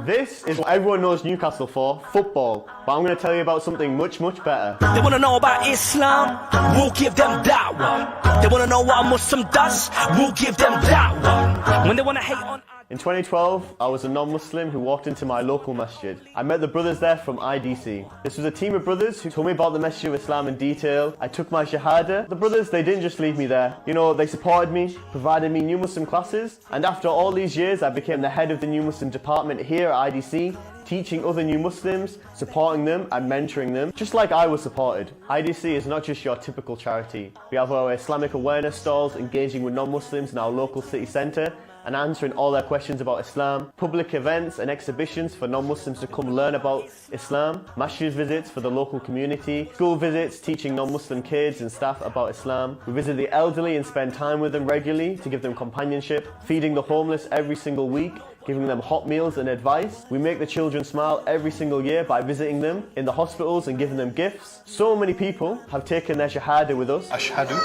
This is what everyone knows Newcastle for, football. But I'm going to tell you about something much, much better. They want to know about Islam, we'll give them da'wah. They want to know what a Muslim does, we'll give them da'wah. When they want to hate on... In 2012, I was a non-Muslim who walked into my local masjid. I met the brothers there from IDC. This was a team of brothers who told me about the message of Islam in detail. I took my shahada. The brothers, they didn't just leave me there. You know, they supported me, provided me new Muslim classes, and after all these years, I became the head of the new Muslim department here at IDC, teaching other new Muslims, supporting them and mentoring them, just like I was supported. IDC is not just your typical charity. We have our Islamic awareness stalls engaging with non-Muslims in our local city centre and answering all their questions about Islam, public events and exhibitions for non-Muslims to come learn about Islam, masjid visits for the local community, school visits teaching non-Muslim kids and staff about Islam. We visit the elderly and spend time with them regularly to give them companionship, feeding the homeless every single week, giving them hot meals and advice. We make the children smile every single year by visiting them in the hospitals and giving them gifts. So many people have taken their shahada with us. Ashhadu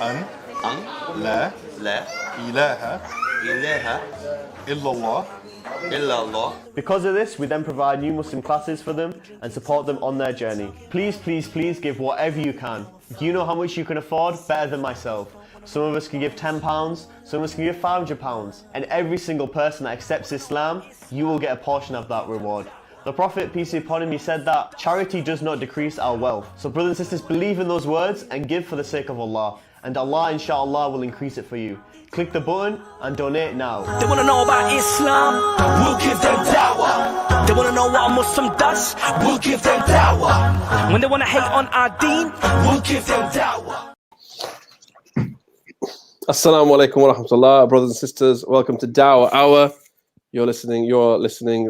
an la ilaha illallah. Because of this, we then provide new Muslim classes for them and support them on their journey. Please, please, please give whatever you can. Do you know how much you can afford? Better than myself. Some of us can give £10, some of us can give £500, and every single person that accepts Islam, you will get a portion of that reward. The Prophet, peace be upon him, he said that charity does not decrease our wealth. So brothers and sisters, believe in those words and give for the sake of Allah, and Allah inshallah will increase it for you. Click the button and donate now. They want to know about Islam, we'll give them da'wah. They want to know what a Muslim does, we'll give them da'wah. When they want to hate on our deen, we'll give them da'wah. Assalamu alaikum wa rahmatullah, brothers and sisters. Welcome to Dawah Hour. You're listening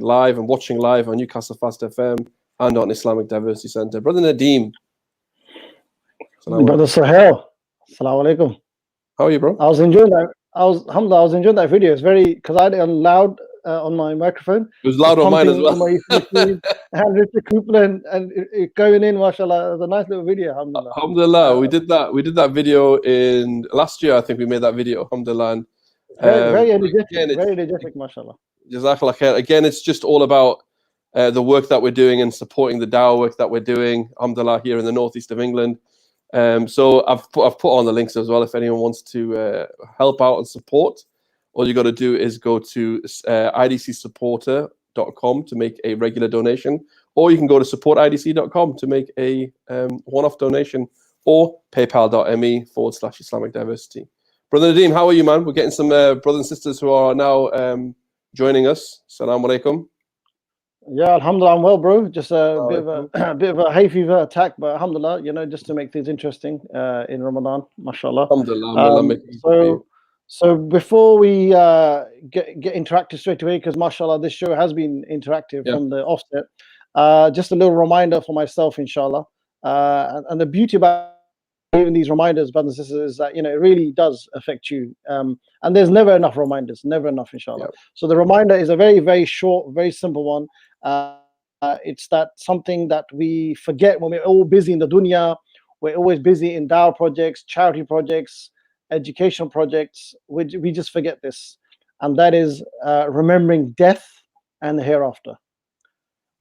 live and watching live on Newcastle Fast FM and on Islamic Diversity Centre. Brother Nadeem. Brother Sohail. Assalamu alaikum. How are you, bro? I was enjoying that. I was enjoying that video. It's very, because I had it on loud on my microphone. It was loud on mine as well. And Richard Cooper and it going in, mashallah. It was a nice little video, alhamdulillah. Alhamdulillah. We did that video in last year. I think we made that video, alhamdulillah. And, very energetic, mashallah. Jazakallah khair. Again, it's just all about the work that we're doing and supporting the dawah work that we're doing, alhamdulillah, here in the northeast of England. So I've put on the links as well if anyone wants to help out and support. All you got to do is go to idcsupporter.com to make a regular donation, or you can go to supportidc.com to make a one-off donation, or paypal.me/Islamic Diversity. Brother Nadeem, how are you, man? We're getting some brothers and sisters who are now joining us. Assalamu alaikum. Yeah, alhamdulillah, I'm well, bro. Just a bit of a hay fever attack, but alhamdulillah, just to make things interesting in Ramadan, mashallah. Alhamdulillah. So before we get interactive straight away, because mashallah, this show has been interactive from the offset, just a little reminder for myself, inshallah. And the beauty about giving these reminders, brothers and sisters, is that, it really does affect you. And there's never enough reminders, never enough, inshallah. Yep. So the reminder is a very, very short, very simple one. It's that something that we forget when we're all busy in the dunya. We're always busy in dawah projects, charity projects, educational projects. We just forget this. And that is remembering death and the hereafter.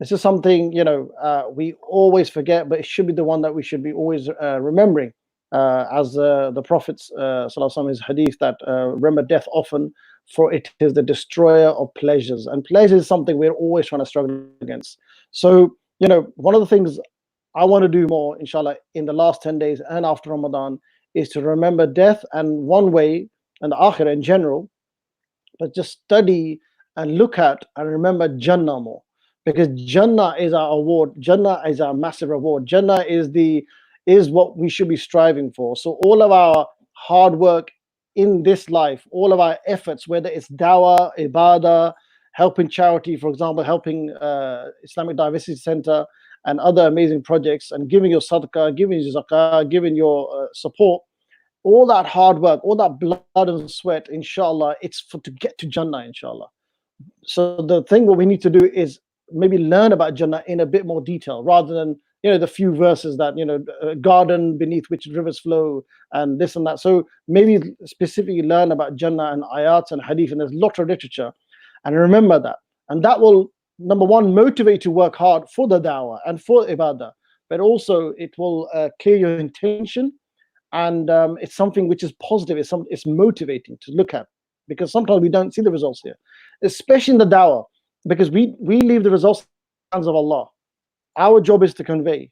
This is something, we always forget, but it should be the one that we should be always remembering. As the Prophet ﷺ, his hadith, that remember death often, for it is the destroyer of pleasures. And pleasure is something we're always trying to struggle against. So, one of the things I want to do more, inshallah, in the last 10 days and after Ramadan, is to remember death, and one way, and the akhirah in general, but just study and look at and remember Jannah more. Because Jannah is our award. Jannah is our massive reward. Jannah is what we should be striving for. So all of our hard work in this life, all of our efforts, whether it's dawah, ibadah, helping charity, for example, helping Islamic Diversity Centre and other amazing projects, and giving your sadaqah, giving your zakah, giving your support, all that hard work, all that blood and sweat, inshallah, it's to get to Jannah, inshallah. So the thing what we need to do is maybe learn about Jannah in a bit more detail, rather than the few verses that a garden beneath which rivers flow and this and that. So maybe specifically learn about Jannah and ayats and hadith, and there's a lot of literature. And remember that. And that will, number one, motivate you to work hard for the da'wah and for ibadah. But also it will clear your intention. And it's something which is positive. It's motivating to look at, because sometimes we don't see the results here, especially in the da'wah, because we leave the results in the hands of Allah. Our job is to convey.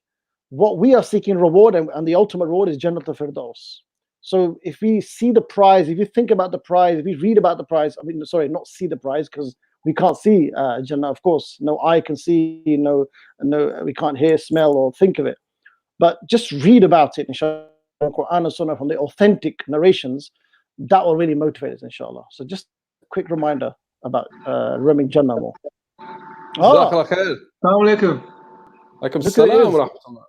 What we are seeking reward, and the ultimate reward is Jannat al-Firdaus. So if we see the prize, if you think about the prize, if we read about the prize, I mean, sorry, not see the prize, because we can't see Jannah, of course. No eye can see, no, we can't hear, smell, or think of it. But just read about it, inshallah, Quran and Sunnah, from the authentic narrations. That will really motivate us, inshallah. So just a quick reminder about roaming Jannah more. Jazakallah khair. Assalamu alaikum. Alaikum salam wa rahmatullah.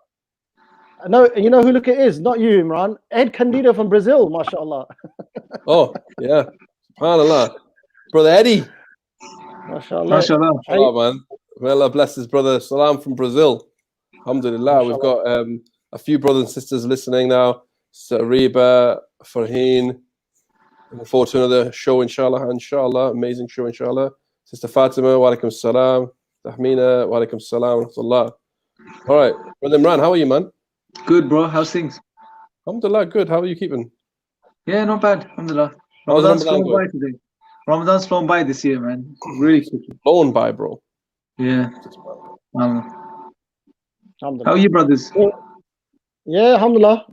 No, you know who look it is? Not you, Imran. Ed Candido from Brazil, mashallah. Oh, yeah. SubhanAllah. Brother Eddie. Mashallah. MashaAllah. Oh, man. May Allah bless his brother. Salam from Brazil. Alhamdulillah. We've got a few brothers and sisters listening now. Reba, Farheen. Looking forward to another show, inshallah. Inshallah. Amazing show, inshallah. Sister Fatima, wa alaikum salam. Tahmina, wa alaikum salam wa rahmatullah. All right. Brother Imran, how are you, man? Good, bro. How's things? Alhamdulillah, good. How are you keeping? Yeah, not bad. Alhamdulillah. How's Ramadan's Ramadan flown by today. Ramadan's flown by this year, man. Really quickly. Blown by, bro. Yeah. Alhamdulillah. How are you, brothers? Yeah, alhamdulillah.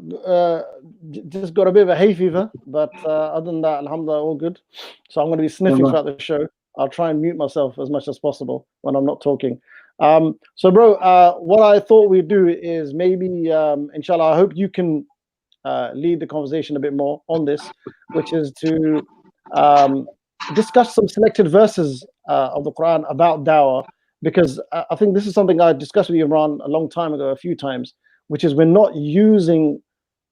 Just got a bit of a hay fever, but other than that, alhamdulillah, all good. So I'm going to be sniffing throughout the show. I'll try and mute myself as much as possible when I'm not talking. So, bro, what I thought we'd do is maybe, inshallah, I hope you can lead the conversation a bit more on this, which is to discuss some selected verses of the Quran about dawah, because I think this is something I discussed with you, Imran, a long time ago, a few times, which is we're not using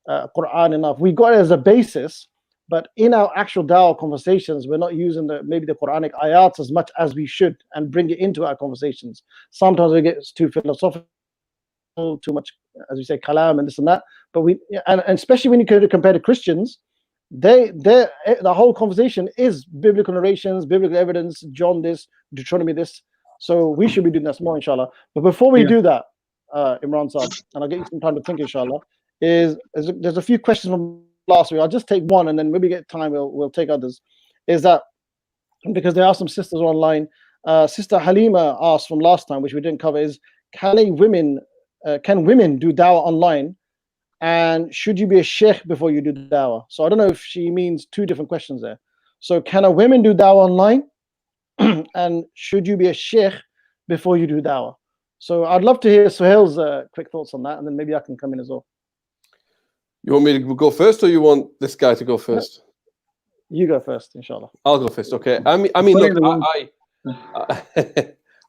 Quran enough. We got it as a basis, but in our actual dawah conversations, we're not using maybe the Quranic ayats as much as we should and bring it into our conversations. Sometimes we get too philosophical, too much, as we say, kalam and this and that. But and especially when you compare to Christians, the whole conversation is biblical narrations, biblical evidence, John this, Deuteronomy this. So we should be doing that more, inshallah. But before we do that, Imran Saab, and I'll get you some time to think, inshallah, there's a few questions from last week. I'll just take one, and then maybe get time, we'll take others. Is that because there are some sisters online? Sister Halima asked from last time, which we didn't cover, is can women do dawah online, and should you be a sheikh before you do dawah? So I don't know if she means two different questions there. So can a women do dawah online, and should you be a sheikh before you do dawah? So I'd love to hear Sohail's quick thoughts on that, and then maybe I can come in as well. You want me to go first, or you want this guy to go first? You go first, inshallah. I'll go first. Okay. I mean, look,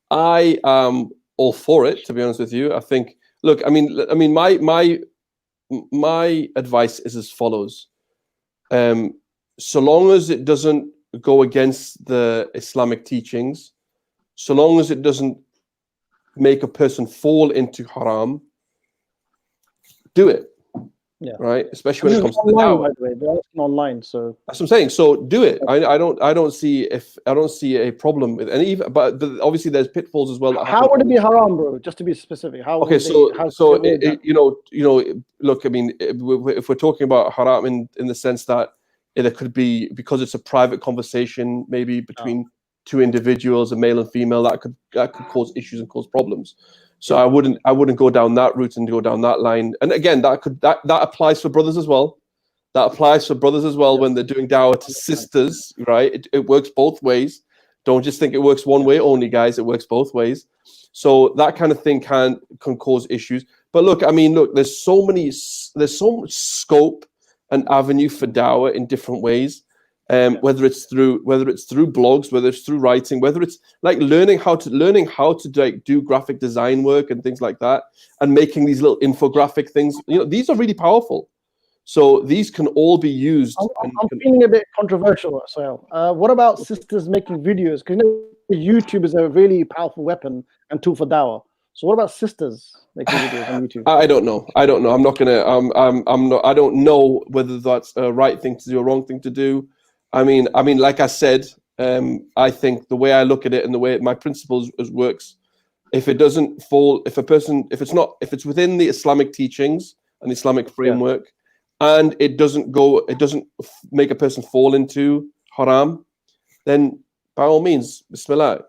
I am all for it. To be honest with you, I think. Look, I mean, my advice is as follows. So long as it doesn't go against the Islamic teachings, so long as it doesn't make a person fall into haram, do it. Yeah. Right. Especially when it comes to the dawah. By the way, they're asking online, so that's what I'm saying. So do it. I don't see a problem with any. But obviously there's pitfalls as well. How would it be haram, bro? Just to be specific. How? Okay. Look. I mean, if we're talking about haram in the sense that it could be because it's a private conversation, maybe between two individuals, a male and female, that could cause issues and cause problems. So I wouldn't go down that route and go down that line. And again, that applies for brothers as well. That applies for brothers as well when they're doing dawah to sisters, right? It works both ways. Don't just think it works one way only, guys. It works both ways. So that kind of thing can cause issues. But look, I mean, there's so much scope and avenue for dawah in different ways. Whether it's through blogs, whether it's through writing, whether it's like learning how to like do graphic design work and things like that, and making these little infographic things. These are really powerful. So these can all be used. I'm feeling a bit controversial, Sohail. What about sisters making videos? Because YouTube is a really powerful weapon and tool for dawah. So what about sisters making videos on YouTube? I don't know. I'm not gonna. I don't know whether that's a right thing to do or wrong thing to do. I mean, like I said, I think the way I look at it and the way my principles works, if it doesn't fall, if it's within the Islamic teachings and the Islamic framework, and it doesn't make a person fall into haram, then by all means, Bismillah,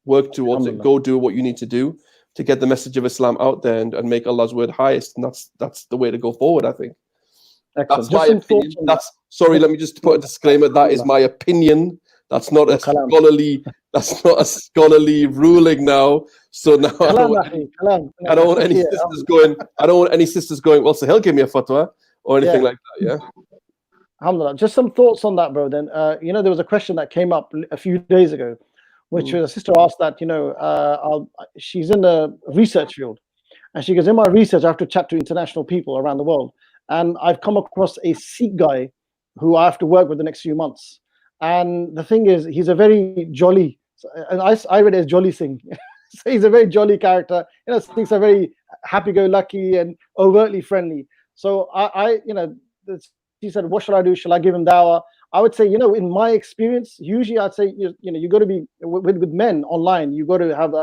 work towards it. Go do what you need to do to get the message of Islam out there and make Allah's word highest. And that's the way to go forward, I think. Excellent. That's my opinion. Sorry, let me just put a disclaimer. That is my opinion. That's not a scholarly ruling now. So now I don't want any sisters going. I don't want any sisters going, well, Sohail give me a fatwa or anything like that. Yeah. Alhamdulillah. Just some thoughts on that, bro. Then there was a question that came up a few days ago, which was a sister asked that, she's in the research field, and she goes, in my research, I have to chat to international people around the world, and I've come across a Sikh guy who I have to work with the next few months. And the thing is, he's a very jolly, and I read it as Jolly Singh. So he's a very jolly character. Sikhs are very happy-go-lucky and overtly friendly. So she said, what shall I do? Shall I give him dawah? I would say, in my experience, usually I'd say, you got to be with men online. You got to have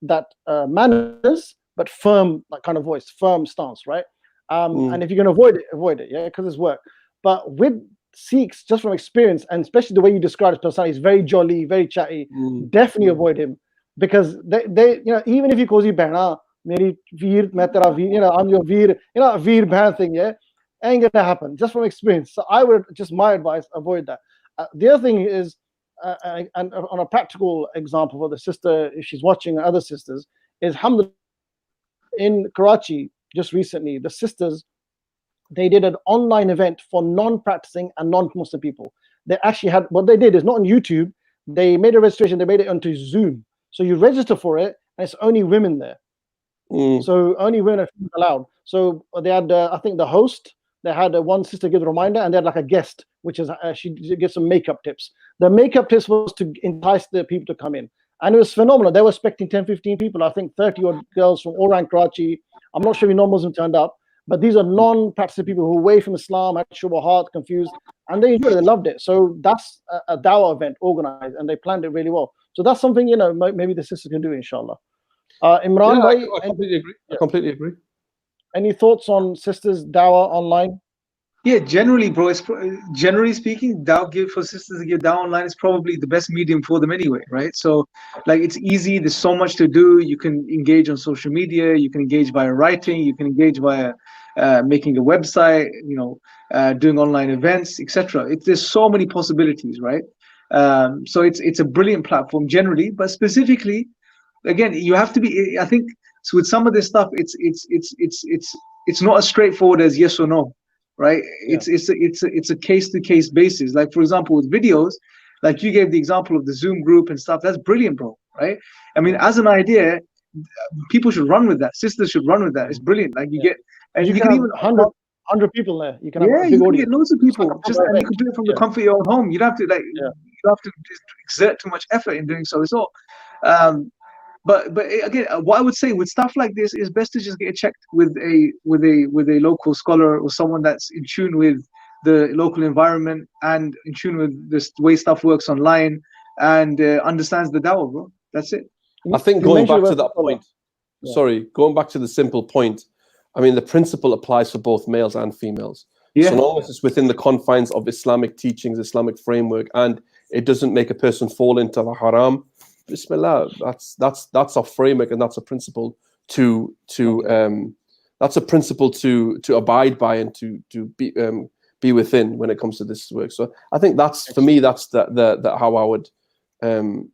that manners, but firm, that kind of voice, firm stance, right? And if you're going to avoid it, because it's work. But with Sikhs, just from experience, and especially the way you describe his personality, he's very jolly, very chatty. Definitely avoid him, because they even if he calls you Behna, Meri Veer, Main Tera Veer, I'm your Veer, Veer Bhan thing, ain't gonna happen, just from experience. So I would my advice, avoid that. The other thing is, and on a practical example for the sister, if she's watching, other sisters, is alhamdulillah, in Karachi just recently, the sisters, they did an online event for non-practicing and non-Muslim people. They actually had, what they did is not on YouTube, they made a registration, they made it onto Zoom. So you register for it, and it's only women there. So only women are allowed. So they had, I think the host, they had one sister give a reminder, and they had like a guest, which is, she gives some makeup tips. The makeup tips was to entice the people to come in. And it was phenomenal. They were expecting 10, 15 people, I think 30 odd girls from all around Karachi. I'm not sure if non-Muslim turned up, but these are non-practicing people who are away from Islam, had shubhat, confused, and they enjoyed it, they loved it. So that's a dawah event organized, and they planned it really well. So that's something, maybe the sisters can do, inshallah. Imran, I completely agree. I completely agree. Any thoughts on sisters dawah online? Yeah, generally, bro, generally speaking, for sisters to give dawah online is probably the best medium for them anyway, right? So, it's easy. There's so much to do. You can engage on social media. You can engage via writing. You can engage via making a website. Doing online events, etc. There's so many possibilities, right? So it's a brilliant platform generally, but specifically, again, you have to be. I think so with some of this stuff, it's not as straightforward as yes or no. Right, it's a case-to-case basis. Like, for example, with videos, like you gave the example of the Zoom group and stuff. That's brilliant, bro. Right? I mean, as an idea, people should run with that. Sisters should run with that. It's brilliant. Like you get, and you can even 100 people there. You can have a big you can audience. get loads of people. And you can do it from the comfort of your own home. You don't have to you have to exert too much effort in doing so. It's all. But again, what I would say with stuff like this is best to just get checked with a local scholar or someone that's in tune with the local environment and in tune with the way stuff works online and understands the dawah, bro. That's it. I think going back to that point, going back to the simple point, I mean, the principle applies for both males and females. So long as it's within the confines of Islamic teachings, Islamic framework, and it doesn't make a person fall into the haram, Bismillah, that's a framework, and that's a principle to abide by and to be within when it comes to this work. So I think that's, for me, that's the how I would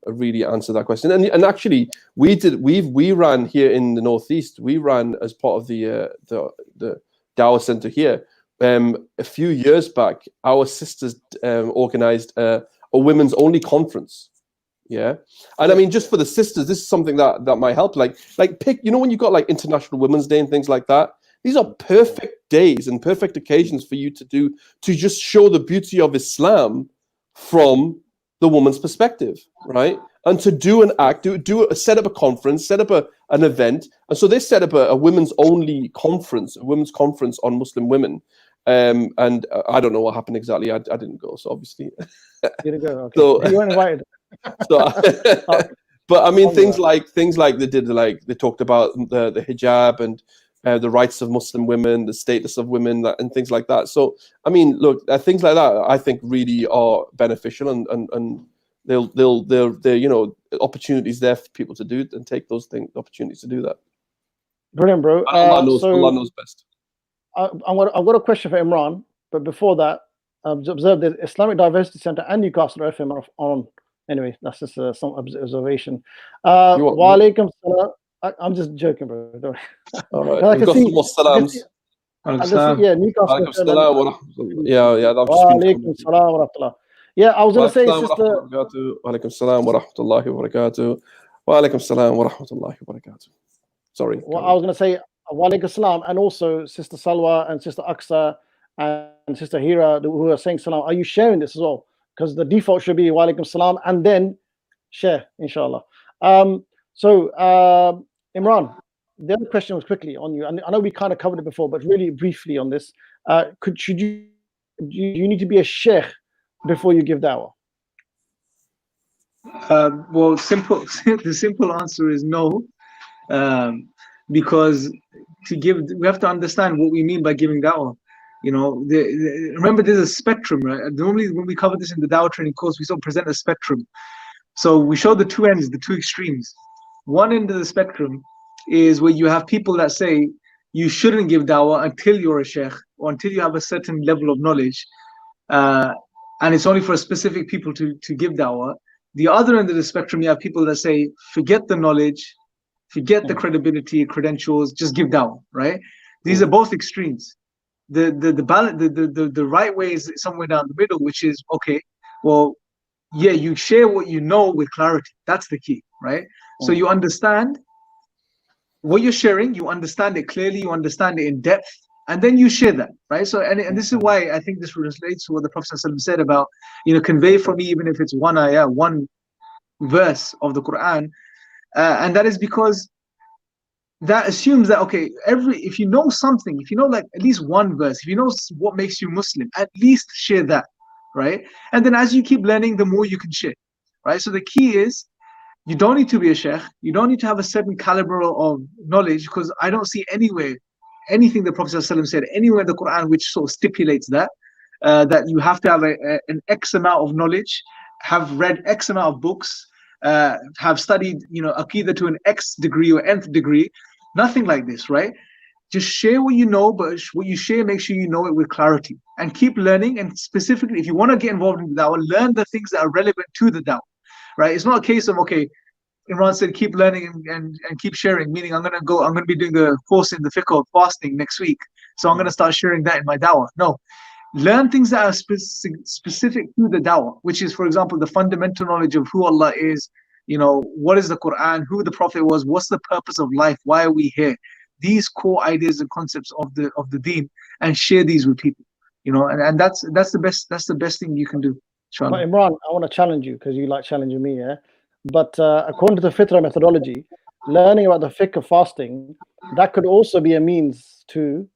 really answer that question. And actually, we ran here in the Northeast. We ran as part of the Dawah Center here. A few years back, our sisters organized a women's only conference. Yeah, and I mean, just for the sisters, this is something that might help. Like pick, when you got like International Women's Day and things like that. These are perfect days and perfect occasions for you to just show the beauty of Islam from the woman's perspective, right? And to do an act, set up a conference, set up an event. And so they set up a women's only conference, a women's conference on Muslim women. And I don't know what happened exactly. I didn't go, so obviously. You didn't go. Okay. So You weren't invited. So, but I mean, things like they did, like they talked about the hijab and the rights of Muslim women, the status of women, and things like that. So I mean, look, things like that I think really are beneficial, and they're you know, opportunities there for people to do it and take those opportunities to do that. Brilliant, bro. Allah knows best. I've got a question for Imran, but before that, I've observed the Islamic Diversity Center and Newcastle FM are on. Anyway, that's just some observation. Wa alaikum salam. I'm just joking, bro. Don't all right. We've got some more salams. Yeah, Newcastle FM. Yeah. Wa alaikum salam wa rahmatullah. Yeah, I was going to say, sister. Wa alaikum salam wa rahmatullahi wa barakatuh. Wa alaikum salam wa rahmatullahi wa barakatuh. Sorry. Well, I was going to say, wa alaikum salam, and also Sister Salwa and Sister Aqsa and Sister Hira, who are saying salam. Are you sharing this as well? Because the default should be wa alaikum salam and then share, inshallah. So Imran, the other question was quickly on you, and I know we kind of covered it before, but really briefly on this. Do you need to be a sheikh before you give dawah? Well, the simple answer is no, because we have to understand what we mean by giving dawah. You know, remember, there's a spectrum, right? Normally, when we cover this in the Dawah training course, we sort of present a spectrum. So we show the two ends, the two extremes. One end of the spectrum is where you have people that say you shouldn't give dawah until you're a sheikh or until you have a certain level of knowledge, and it's only for specific people to give dawah. The other end of the spectrum, you have people that say forget the knowledge, forget the credibility, credentials, just give dawah. Right? These are both extremes. The right way is somewhere down the middle, which is okay. Well, yeah, you share what you know with clarity. That's the key, right? So you understand what you're sharing, you understand it clearly, you understand it in depth, and then you share that, right? So, and this is why I think this relates to what the Prophet ﷺ said about, you know, convey for me even if it's one ayah, one verse of the Quran, and that is because that assumes that, okay, if you know something, if you know like at least one verse, if you know what makes you Muslim, at least share that, right? And then as you keep learning, the more you can share, right? So the key is, you don't need to be a sheikh, you don't need to have a certain caliber of knowledge, because I don't see anywhere, anything the Prophet ﷺ said, anywhere in the Quran which sort of stipulates that, that you have to have an X amount of knowledge, have read X amount of books, have studied, you know, Aqidah to an X degree or nth degree. Nothing like this, right? Just share what you know, but what you share, make sure you know it with clarity, and keep learning. And specifically, if you want to get involved in the dawah, learn the things that are relevant to the dawah, right? It's not a case of, okay, Imran said keep learning and keep sharing, meaning I'm going to be doing a course in the fiqh of fasting next week, so I'm going to start sharing that in my dawah. No, learn things that are specific to the dawah, which is, for example, the fundamental knowledge of who Allah is, you know, what is the Quran, who the Prophet was, what's the purpose of life, why are we here, these core ideas and concepts of the deen, and share these with people, you know, and that's the best thing you can do. But Imran, I want to challenge you, because you like challenging me, yeah. But according to the Fitra methodology, learning about the fiqh of fasting, that could also be a means to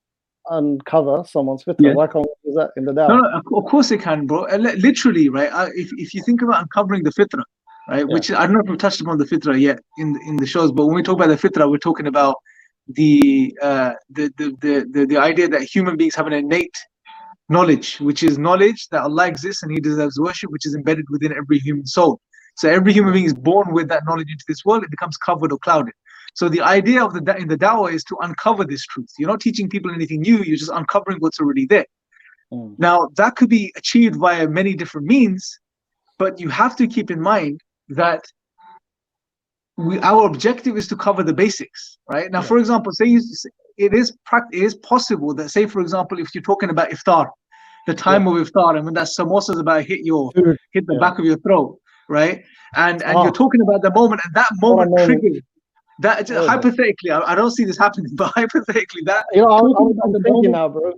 uncover someone's fitra. Yeah. Why can't we use that in the dawah? No, of course it can, bro. Literally, right? If you think about uncovering the fitra, right? Yeah. Which I don't know if we've touched upon the fitra yet in the shows, but when we talk about the fitra, we're talking about the idea that human beings have an innate knowledge, which is knowledge that Allah exists and He deserves worship, which is embedded within every human soul. So every human being is born with that knowledge into this world. It becomes covered or clouded. So the idea of in the dawah is to uncover this truth. You're not teaching people anything new. You're just uncovering what's already there. Now, that could be achieved via many different means, but you have to keep in mind that our objective is to cover the basics, right? Now, for example, say it is possible that, say, for example, if you're talking about iftar, the time of iftar, and when that samosa is about to hit the back of your throat, right? And you're talking about the moment, and that moment triggered that. Hypothetically, I don't see this happening, but hypothetically, that I'm thinking now, bro.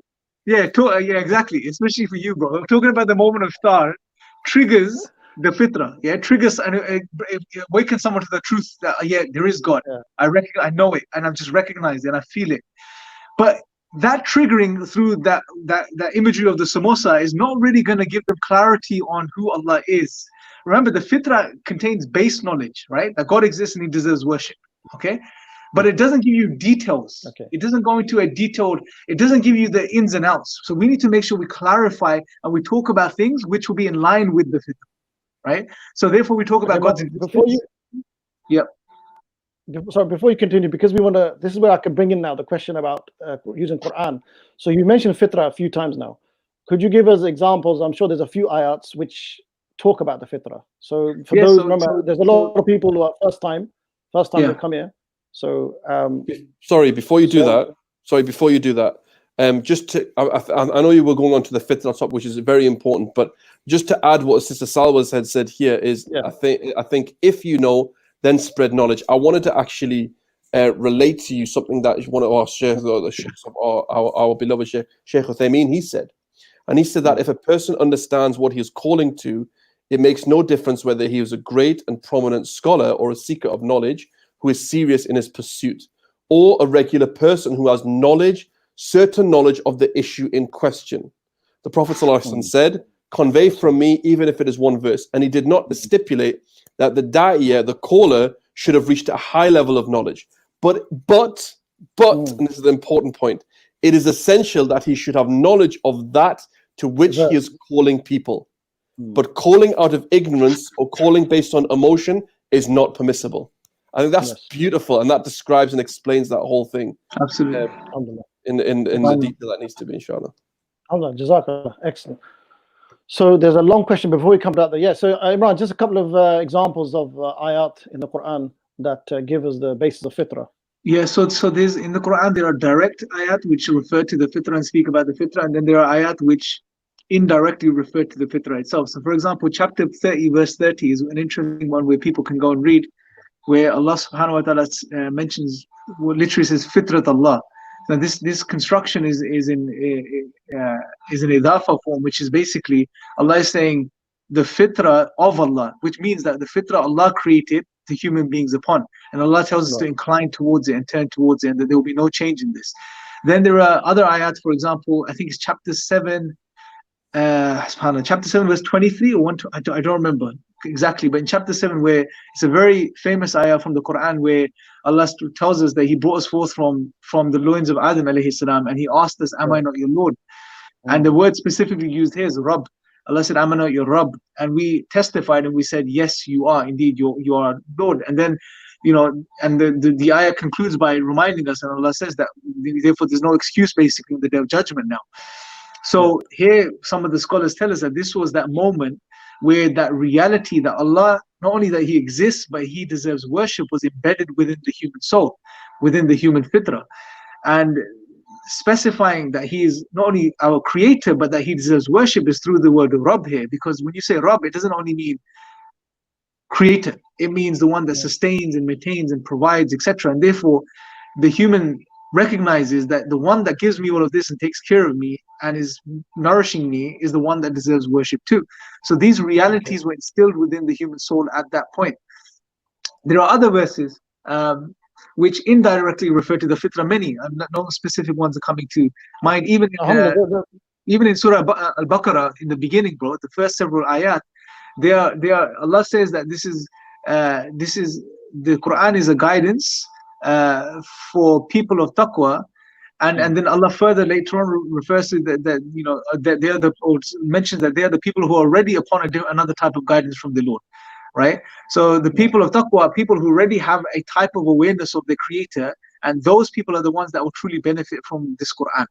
Yeah, exactly. Especially for you, bro. Talking about the moment of iftar triggers the fitra. Yeah, triggers and it awakens someone to the truth that there is God. I know it, and I've just recognized it and I feel it. But that triggering through that imagery of the samosa is not really going to give them clarity on who Allah is. Remember, the fitrah contains base knowledge, right? That God exists and He deserves worship. Okay, but it doesn't give you details. Okay. It doesn't go into a detailed. It doesn't give you the ins and outs. So we need to make sure we clarify and we talk about things which will be in line with the fitrah, right? So therefore, we talk about God's existence. Before you, Yep. sorry, before you continue, because we want to, this is where I can bring in now the question about using Quran. So you mentioned fitrah a few times now. Could you give us examples? I'm sure there's a few ayats which talk about the fitrah. So for those, remember, there's a lot of people who are first time they come here. So sorry, before you do that, just to, I know you were going on to the fitrah top, which is very important, but just to add what Sister Salwa had said here is, I think if you know, then spread knowledge. I wanted to actually relate to you something that one of our sheikhs, the sheikhs of our beloved Sheikh Uthaymeen, he said that if a person understands what he is calling to, it makes no difference whether he is a great and prominent scholar or a seeker of knowledge who is serious in his pursuit, or a regular person who has certain knowledge of the issue in question. The Prophet ﷺ said, "Convey from me even if it is one verse," and he did not stipulate that the da'iyah, the caller, should have reached a high level of knowledge. But, and this is the important point, it is essential that he should have knowledge of that to which he is calling people. But calling out of ignorance or calling based on emotion is not permissible. I think that's beautiful, and that describes and explains that whole thing. Absolutely. In the detail that needs to be, inshallah. Jazakallah. Excellent. So there's a long question before we come to that. Yeah, so Imran, just a couple of examples of ayat in the Quran that give us the basis of fitrah. Yeah, so there's in the Quran there are direct ayat which refer to the fitrah and speak about the fitrah, and then there are ayat which indirectly refer to the fitrah itself. So for example, chapter 30 verse 30 is an interesting one where people can go and read, where Allah subhanahu wa ta'ala mentions, what literally says fitrat Allah. Now this construction is in idafa form, which is basically Allah is saying the fitrah of Allah, which means that the fitrah Allah created the human beings upon, and Allah tells us to incline towards it and turn towards it, and that there will be no change in this. Then there are other ayats, for example, I think it's chapter 7, chapter 7 verse 23 or 1, I don't remember exactly, but in chapter 7, where it's a very famous ayah from the Quran, where Allah tells us that He brought us forth from the loins of Adam alayhi salam, and He asked us, "Am I not your Lord?" And the word specifically used here is Rabb. Allah said, "Am I not your Rabb?" And we testified and we said, "Yes, you are indeed, you are Lord." And then, and the ayah concludes by reminding us, and Allah says that therefore there's no excuse basically in the day of judgment now. So here some of the scholars tell us that this was that moment where that reality that Allah, not only that He exists, but He deserves worship, was embedded within the human soul, within the human fitrah. And specifying that He is not only our creator, but that He deserves worship is through the word Rabb here. Because when you say Rabb, it doesn't only mean creator, it means the one that sustains and maintains and provides, etc. And therefore the human recognizes that the one that gives me all of this and takes care of me and is nourishing me is the one that deserves worship too. So these realities were instilled within the human soul at that point. There are other verses which indirectly refer to the fitrah. Many, no specific ones are coming to mind. Even in Surah Al-Baqarah, in the beginning, bro, the first several ayat, they are Allah says that this is the Quran is a guidance for people of taqwa, and then Allah further later on refers to that that they are or mentions that they are the people who are already upon another type of guidance from the Lord, right? So the people of taqwa are people who already have a type of awareness of the Creator, and those people are the ones that will truly benefit from this Quran.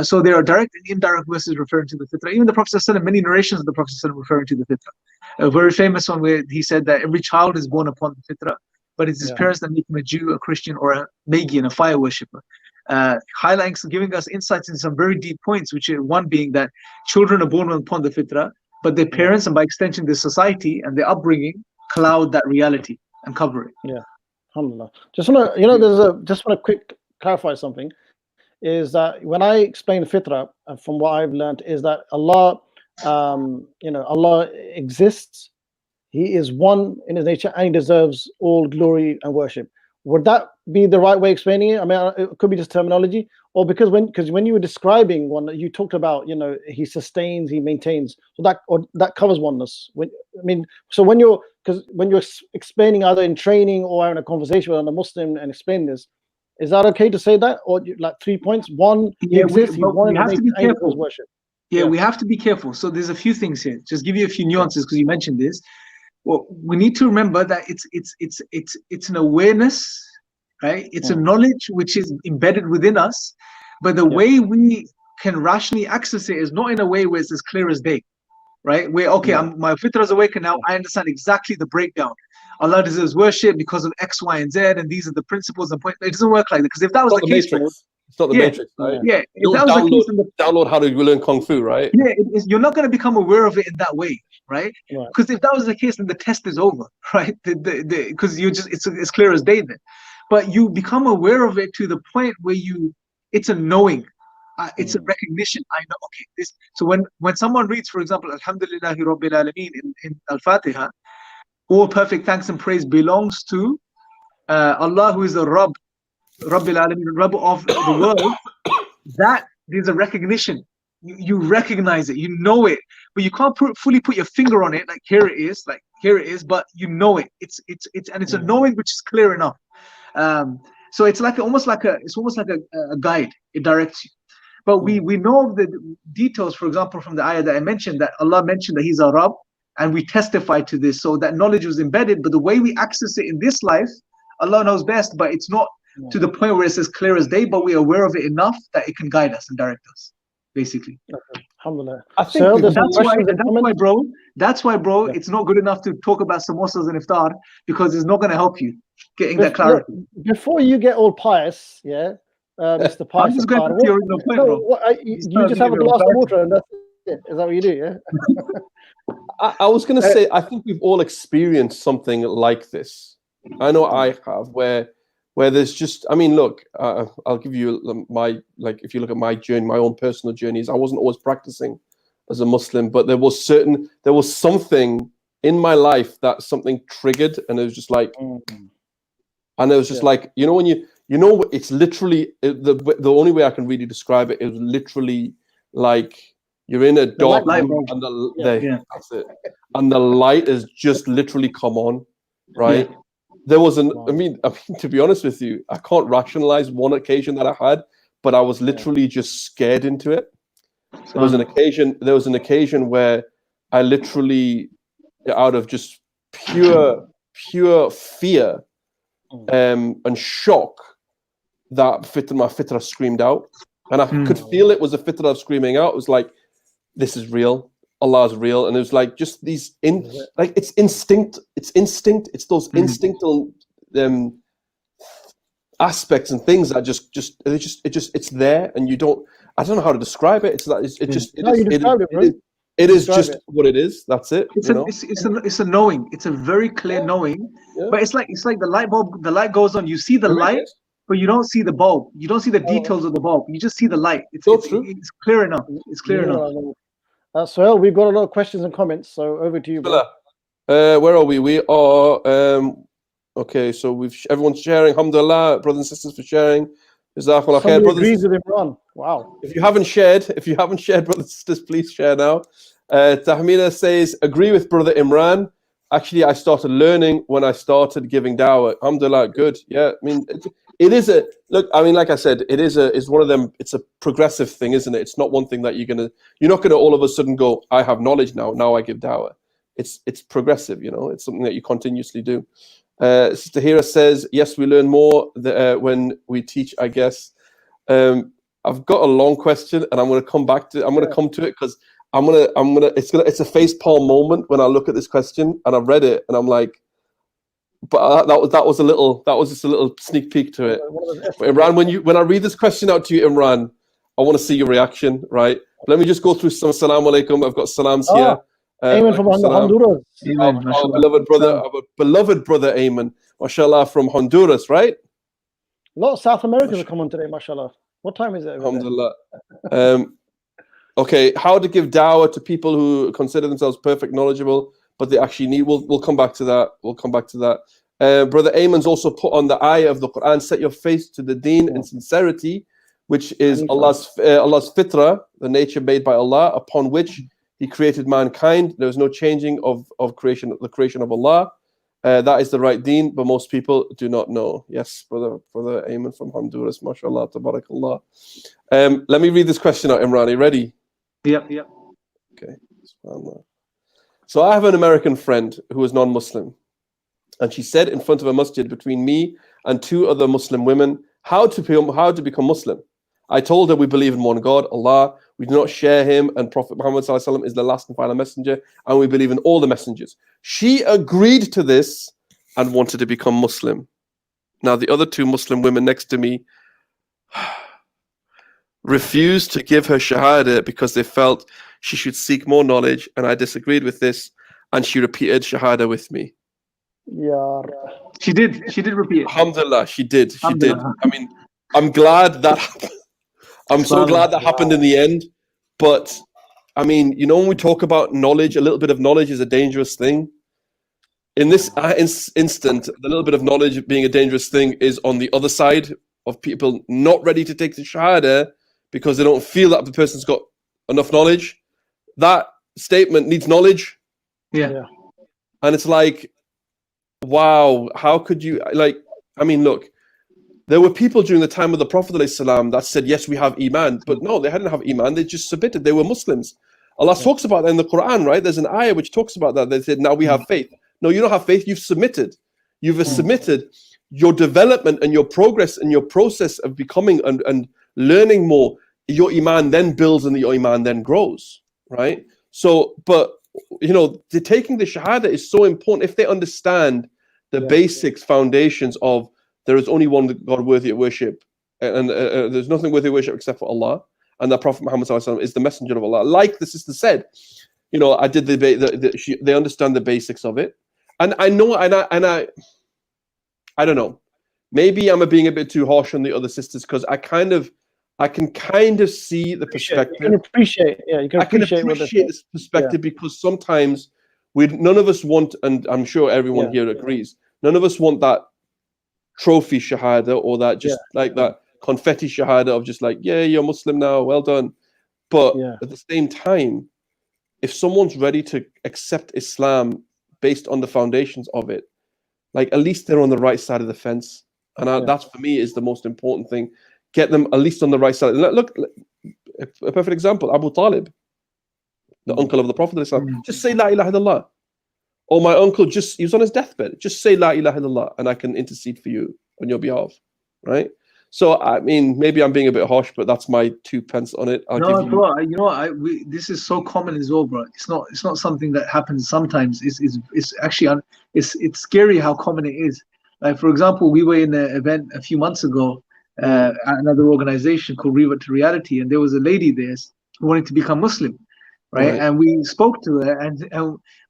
So there are direct and indirect verses referring to the fitrah. Even the Prophet ﷺ, many narrations of the Prophet ﷺ referring to the fitrah. A very famous one where he said that every child is born upon the fitrah, but it's his parents that make him a Jew, a Christian, or a Magian, a fire worshipper. Highlighting, giving us insights in some very deep points, which are one being that children are born upon the fitrah, but their parents and by extension their society and their upbringing cloud that reality and cover it. Yeah, alhamdulillah. Just want to, just want to quick clarify something. Is that when I explain fitrah, from what I've learned, is that Allah, Allah exists. He is one in His nature, and He deserves all glory and worship. Would that be the right way of explaining it? I mean, it could be just terminology, or because when you were describing one, you talked about, you know, he sustains, he maintains, so that covers oneness. So when you're explaining either in training or having a conversation with another Muslim and explain this, is that okay to say that, or like 3 points? One, he exists, he wanted to maintain his worship. Yeah, we have to be careful. So there's a few things here. Just give you a few nuances because you mentioned this. Well, we need to remember that it's an awareness, right? It's a knowledge which is embedded within us, but the way we can rationally access it is not in a way where it's as clear as day, right? Where my fitra is awakened now, I understand exactly the breakdown. Allah deserves worship because of X, Y, and Z, and these are the principles and points. It doesn't work like that, because if that was the case, it's not the Matrix, right? Yeah, if that was the case, download how to learn Kung Fu, right? Yeah, you're not going to become aware of it in that way, right? Because if that was the case, then the test is over, right? Because it's clear as day then. But you become aware of it to the point where it's a knowing, it's a recognition. I know, okay, this. So when someone reads, for example, Alhamdulillahi Rabbil Alameen in Al-Fatiha, all perfect thanks and praise belongs to Allah, who is the Rabb, Rabbil Alameen, Rabb of the world. That there's a recognition. You recognize it, you know it, but you can't fully put your finger on it. Like here it is, but you know it. It's a knowing which is clear enough. So it's almost like a guide. It directs you. But we know the details, for example, from the ayah that I mentioned, that Allah mentioned that He's a Rabb, and we testify to this. So that knowledge was embedded, but the way we access it in this life, Allah knows best. But it's not to the point where it's as clear as day, but we're aware of it enough that it can guide us and direct us, basically. Alhamdulillah. I think That's why, bro, it's not good enough to talk about samosas and iftar, because it's not going to help you getting that clarity. Before you get all pious, Mr. Pious, I'm just going to your original point, bro. You just have a glass of water and that's it. Is that what you do? Yeah. I was going to say, I think we've all experienced something like this. I know I have, where there's just, I mean, look, I'll give you if you look at my journey, my own personal journeys, I wasn't always practicing as a Muslim, but there was something in my life that something triggered, and it was just like, and it was just like, you know, when it's literally, the only way I can really describe it is literally like you're in a dark room and that's it. And the light has just literally come on, right? Yeah. There was I mean, to be honest with you, I can't rationalize one occasion that I had, but I was literally just scared into it. There was an occasion where I literally, out of just pure fear and shock, that my fitra screamed out, and I could feel it was a fitra screaming out. It was like, this is real. Allah is real. And it was like just these it's instinct. It's those instinctual aspects and things that it's there, and I don't know how to describe it. It is just what it is. That's it. It's a knowing. It's a very clear knowing. Yeah. But it's like the light bulb. The light goes on. You see the light, but you don't see the bulb. You don't see the details of the bulb. You just see the light. It's clear enough. It's clear enough. Sohail, we've got a lot of questions and comments, so over to you, bro. Where are we? We are okay. So everyone's sharing. Alhamdulillah, brothers and sisters, for sharing. Jazakallah khair, brothers. Agrees with Imran. Wow. If you haven't shared, brothers and sisters, please share now. Tahmina says, agree with brother Imran. Actually, I started learning when I started giving dawah. Alhamdulillah, good. Yeah, I mean, it is like I said, it's one of them. It's a progressive thing, isn't it? It's not one thing that you're not gonna all of a sudden go, I have knowledge now I give dawah. It's progressive, you know. It's something that you continuously do. Sister Hira says, yes, we learn more when we teach, I guess. I've got a long question, and I'm gonna come to it because it's a face palm moment when I look at this question and I've read it and I'm like, but that was just a little sneak peek to it. But Imran, when I read this question out to you, Imran, I want to see your reaction, right? Let me just go through some salam alaikum. I've got salams here. Ayman from Honduras. Our beloved brother Ayman, mashallah, from Honduras, right? A lot of South Americans are coming today, mashallah. What time is it? Alhamdulillah. Okay, how to give dawah to people who consider themselves perfect knowledgeable, but they actually need. We'll come back to that. Brother Ayman's also put on the ayah of the Quran, set your face to the deen in sincerity, which is Allah's fitrah, the nature made by Allah, upon which He created mankind. There is no changing of the creation of Allah. That is the right deen, but most people do not know. Yes, brother Ayman from Honduras, mashallah, tabarakallah. Let me read this question out, Imran. Are you ready? Yep. Okay. So I have an American friend who is non-Muslim, and she said in front of a masjid between me and 2 other Muslim women how to become Muslim. I told her we believe in one God, Allah. We do not share Him, and Prophet Muhammad ﷺ is the last and final messenger, and we believe in all the messengers. She agreed to this and wanted to become Muslim. Now the other 2 Muslim women next to me refused to give her shahada because they felt she should seek more knowledge, and I disagreed with this, and she repeated shahada with me. Yeah. She did repeat it. Alhamdulillah, she did. I mean, I'm glad that happened. I'm so glad that happened in the end. But I mean, you know, when we talk about knowledge, a little bit of knowledge is a dangerous thing. In this instant, the little bit of knowledge being a dangerous thing is on the other side of people not ready to take the shahada because they don't feel that the person's got enough knowledge. That statement needs knowledge. Yeah. And it's like, wow, how could you, like, I mean, look, there were people during the time of the Prophet ﷺ that said, yes, we have Iman. But no, they hadn't have Iman. They just submitted. They were Muslims. Allah talks about that in the Quran, right? There's an ayah which talks about that. They said, now we have faith. No, you don't have faith. You've submitted. You've submitted. Your development and your progress and your process of becoming and learning more, your Iman then builds and your Iman then grows, right? So, but, you know, taking the Shahada is so important if they understand the basics, foundations of there is only one God worthy of worship, and there's nothing worthy of worship except for Allah, and that Prophet Muhammad ﷺ is the messenger of Allah. Like the sister said, you know, I did they understand the basics of it, and I know, and I don't know, maybe I'm being a bit too harsh on the other sisters because I can kind of see the perspective. You can appreciate this perspective because sometimes none of us want, and I'm sure everyone here agrees, none of us want that trophy shahada or that just like that confetti shahada of just like, yeah, you're Muslim now, well done. But at the same time, if someone's ready to accept Islam based on the foundations of it, like at least they're on the right side of the fence. And that's for me is the most important thing. Get them at least on the right side. Look, a perfect example, Abu Talib, the uncle of the Prophet, just say La ilaha illallah. Or my uncle, he was on his deathbed. Just say La ilaha illallah and I can intercede for you on your behalf, right? So, I mean, maybe I'm being a bit harsh, but that's my 2 pence on it. This is so common as well, bro. It's not something that happens sometimes. It's actually, it's scary how common it is. Like, for example, we were in an event a few months ago at another organization called Revert to Reality, and there was a lady there who wanted to become Muslim. Right? And we spoke to her and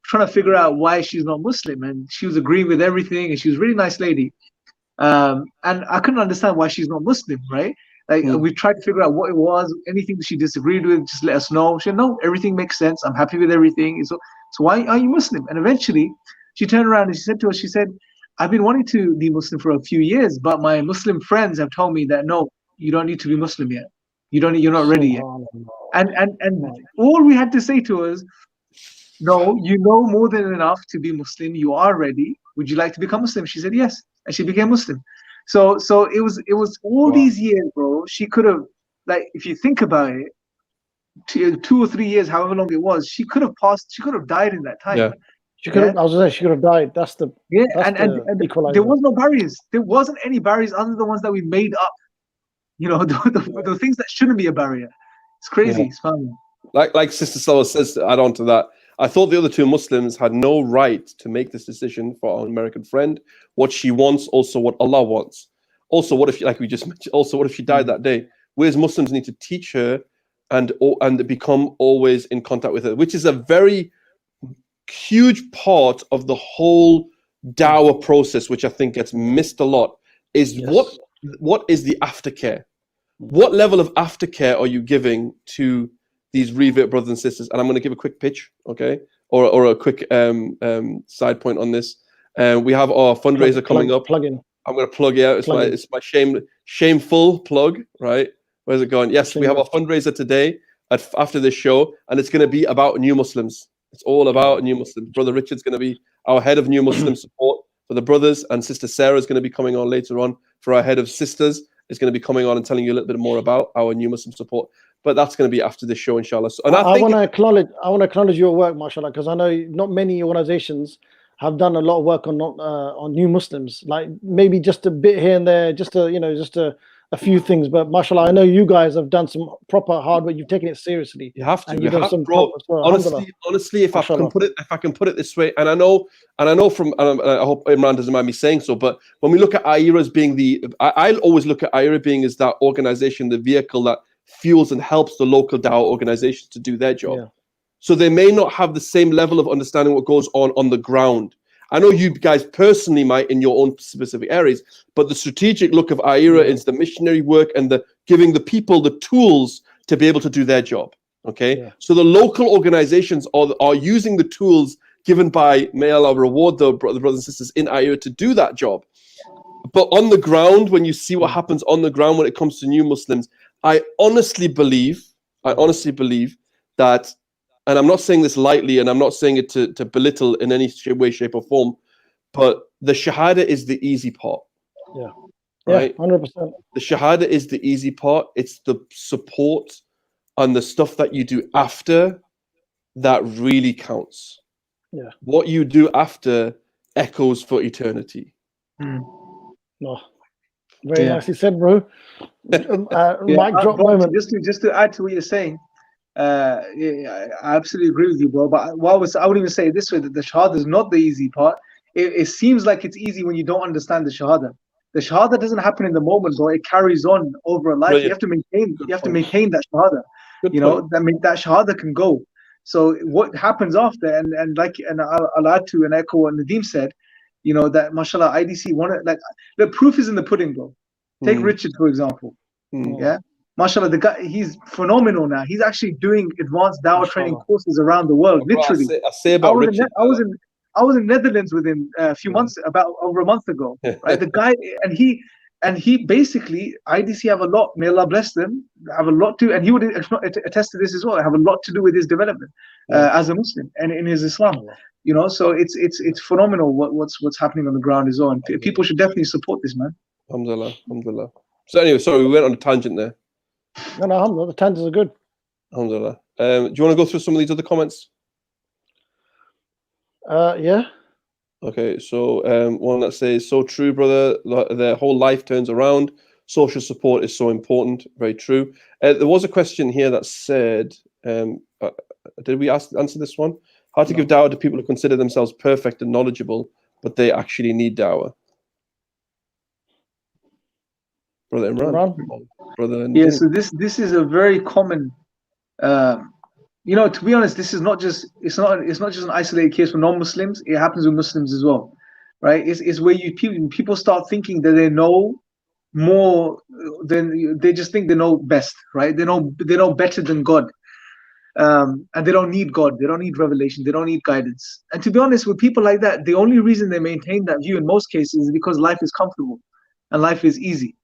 trying to figure out why she's not Muslim, and she was agreeing with everything, and she was a really nice lady. And I couldn't understand why she's not Muslim, right? Like we tried to figure out what it was, anything that she disagreed with, just let us know. She said, no, everything makes sense. I'm happy with everything. So why are you Muslim? And eventually she turned around and she said to us, she said, I've been wanting to be Muslim for a few years, but my Muslim friends have told me that no, you don't need to be Muslim yet. You're not ready yet. And all we had to say to her is, no, you know more than enough to be Muslim. You are ready. Would you like to become Muslim? She said yes, and she became Muslim. So it was all these years, bro. She could have, like, if you think about it, 2 or 3 years, however long it was, she could have passed. She could have died in that time. Yeah. She could have. I was gonna say she could have died. That's the and there was no barriers. There wasn't any barriers other than the ones that we made up. You know, the things that shouldn't be a barrier. It's crazy. It's fun. Like Sister Salah says, to add on to that, I thought the other 2 Muslims had no right to make this decision for our American friend. What she wants, also what Allah wants. Also, what if, like we just mentioned, also what if she died that day? We as Muslims need to teach her and become always in contact with her, which is a very huge part of the whole dawah process, which I think gets missed a lot. Is what is the aftercare? What level of aftercare are you giving to these revert brothers and sisters? And I'm going to give a quick pitch, okay, or a quick side point on this. We have our fundraiser coming up. Plug in. I'm going to plug it out. It's my shameful plug, right? Where's it going? Yes, we have our fundraiser today after this show, and it's going to be about new Muslims. It's all about new Muslims. Brother Richard's going to be our head of new Muslim support for the brothers, and Sister Sarah is going to be coming on later on for our head of sisters. Is going to be coming on and telling you a little bit more about our new Muslim support. But that's going to be after this show, inshallah. So, and I want to acknowledge your work, mashallah, because I know not many organizations have done a lot of work on new Muslims. Like maybe just a bit here and there, just a few things. But mashallah, I know you guys have done some proper hard work. You've taken it seriously. You have to. And you've done some bro. well. Honestly, if I can put it this way, and I know from, I hope Imran doesn't mind me saying so, but when we look at IRA as being I always look at IRA being as that organization, the vehicle that fuels and helps the local Dawah organizations to do their job. Yeah. So they may not have the same level of understanding what goes on the ground. I know you guys personally might in your own specific areas, but the strategic look of IRA is the missionary work and the giving the people the tools to be able to do their job. Okay, so the local organizations are using the tools given by, may Allah reward the brothers and sisters in IRA to do that job. But on the ground, when you see what happens on the ground when it comes to new Muslims, I honestly believe that, and I'm not saying this lightly, and I'm not saying it to belittle in any way, shape, or form, but the Shahada is the easy part. Yeah. Right? 100%. The Shahada is the easy part. It's the support and the stuff that you do after that really counts. Yeah. What you do after echoes for eternity. No. Very nicely said, bro. Mic drop moment. Just to add to what you're saying, I absolutely agree with you, bro. But I would even say it this way, that the Shahada is not the easy part. It seems like it's easy when you don't understand the Shahada. The Shahada doesn't happen in the moment, bro. It carries on over a life. Brilliant. You have to maintain that Shahada. Good that Shahada can go. So what happens after, and I'll add to and echo what Nadeem said, that mashallah IDC the proof is in the pudding, bro. Take Richard for example. Yeah, mashallah, the guy, he's phenomenal now. He's actually doing advanced Dawah training courses around the world. Literally, I say about Richard. I was in Netherlands with him a few months, about over a month ago. Right, the guy and he basically, IDC have a lot, may Allah bless them, have a lot to, and he would attest to this as well, have a lot to do with his development as a Muslim and in his Islam. So it's phenomenal what's happening on the ground as well, and people should definitely support this, man. Alhamdulillah. So anyway, sorry, we went on a tangent there. No, alhamdulillah, the tangents are good. Alhamdulillah. Do you want to go through some of these other comments? Yeah. Okay, so one that says, so true, brother, their whole life turns around. Social support is so important. Very true. There was a question here that said, did we answer this one? How to give dawah to people who consider themselves perfect and knowledgeable, but they actually need dawah. Brother Imran. Brother Nadeem. So this is a very common, to be honest, this is not just, it's not just an isolated case for non-Muslims. It happens with Muslims as well, right? It's where people start thinking that they know more than, they just think they know best, right? They know better than God. And they don't need God, they don't need revelation, they don't need guidance. And to be honest, with people like that, the only reason they maintain that view in most cases is because life is comfortable and life is easy,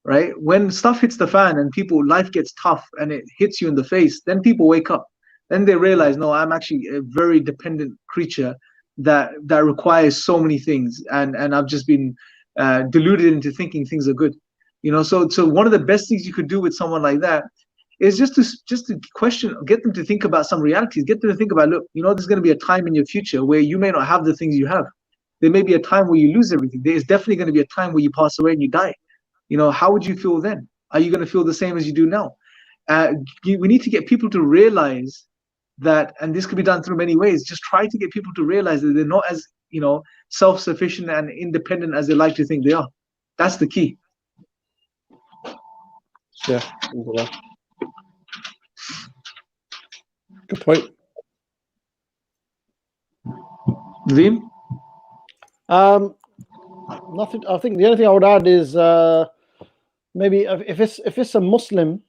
right? When stuff hits the fan and life gets tough and it hits you in the face, then people wake up. Then they realize, no, I'm actually a very dependent creature that requires so many things, and I've just been deluded into thinking things are good. So one of the best things you could do with someone like that is just to question, get them to think about some realities, get them to think about, look, there's going to be a time in your future where you may not have the things you have. There may be a time where you lose everything. There's definitely going to be a time where you pass away and you die. How would you feel then? Are you going to feel the same as you do now? We need to get people to realize that, and this could be done through many ways, just try to get people to realize that they're not as, self-sufficient and independent as they like to think they are. That's the key. Yeah. Good point. Nadeem? Nothing. I think the only thing I would add is maybe if it's a Muslim,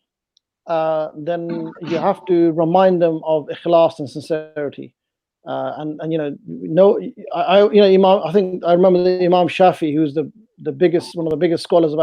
then you have to remind them of ikhlas and sincerity. And you know, you know, Imam. I think I remember the Imam Shafi, who's the biggest, one of the biggest scholars of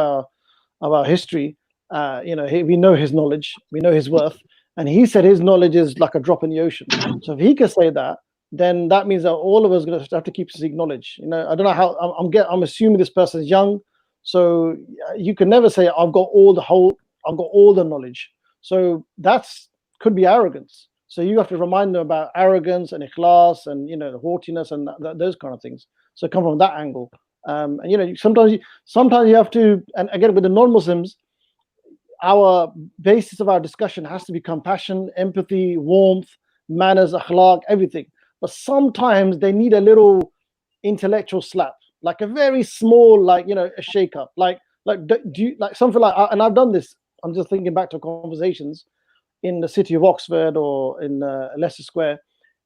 our history. You know, we know his knowledge, we know his worth, and he said his knowledge is like a drop in the ocean. So if he can say that, then that means that all of us are going to have to keep seeking knowledge. You know, I don't know how. I'm assuming this person is young, so you can never say I've got all the knowledge. So that's could be arrogance. So you have to remind them about arrogance and ikhlas and, you know, the haughtiness and those kind of things. So come from that angle. And you know, sometimes you have to. And again, with the non-Muslims, our basis of our discussion has to be compassion, empathy, warmth, manners, akhlaq, everything. But sometimes they need a little intellectual slap, like a very small, like, you know, a shake up, like do you like something like, and I've done this. I'm just thinking back to conversations in the city of Oxford or in Leicester Square.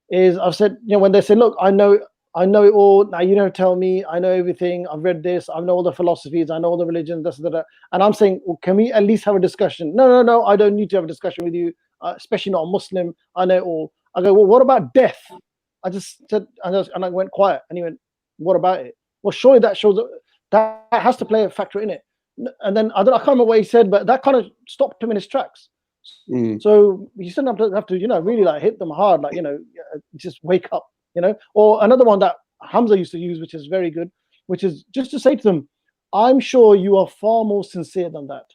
Is I've said, you know, when they say, look, I know it all. Now you don't tell me. I know everything. I've read this. I know all the philosophies. I know all the religions. This, that. And I'm saying, well, can we at least have a discussion? No. I don't need to have a discussion with you, especially not a Muslim. I know it all. I go, well, what about death? I just said, and I went quiet. And he went, what about it? Well, surely that shows that has to play a factor in it. And then I can't remember what he said, but that kind of stopped him in his tracks. So you still have to, you know, really like hit them hard, like, you know, just wake up, you know. Or another one that Hamza used to use, which is very good, which is just to say to them, I'm sure you are far more sincere than that.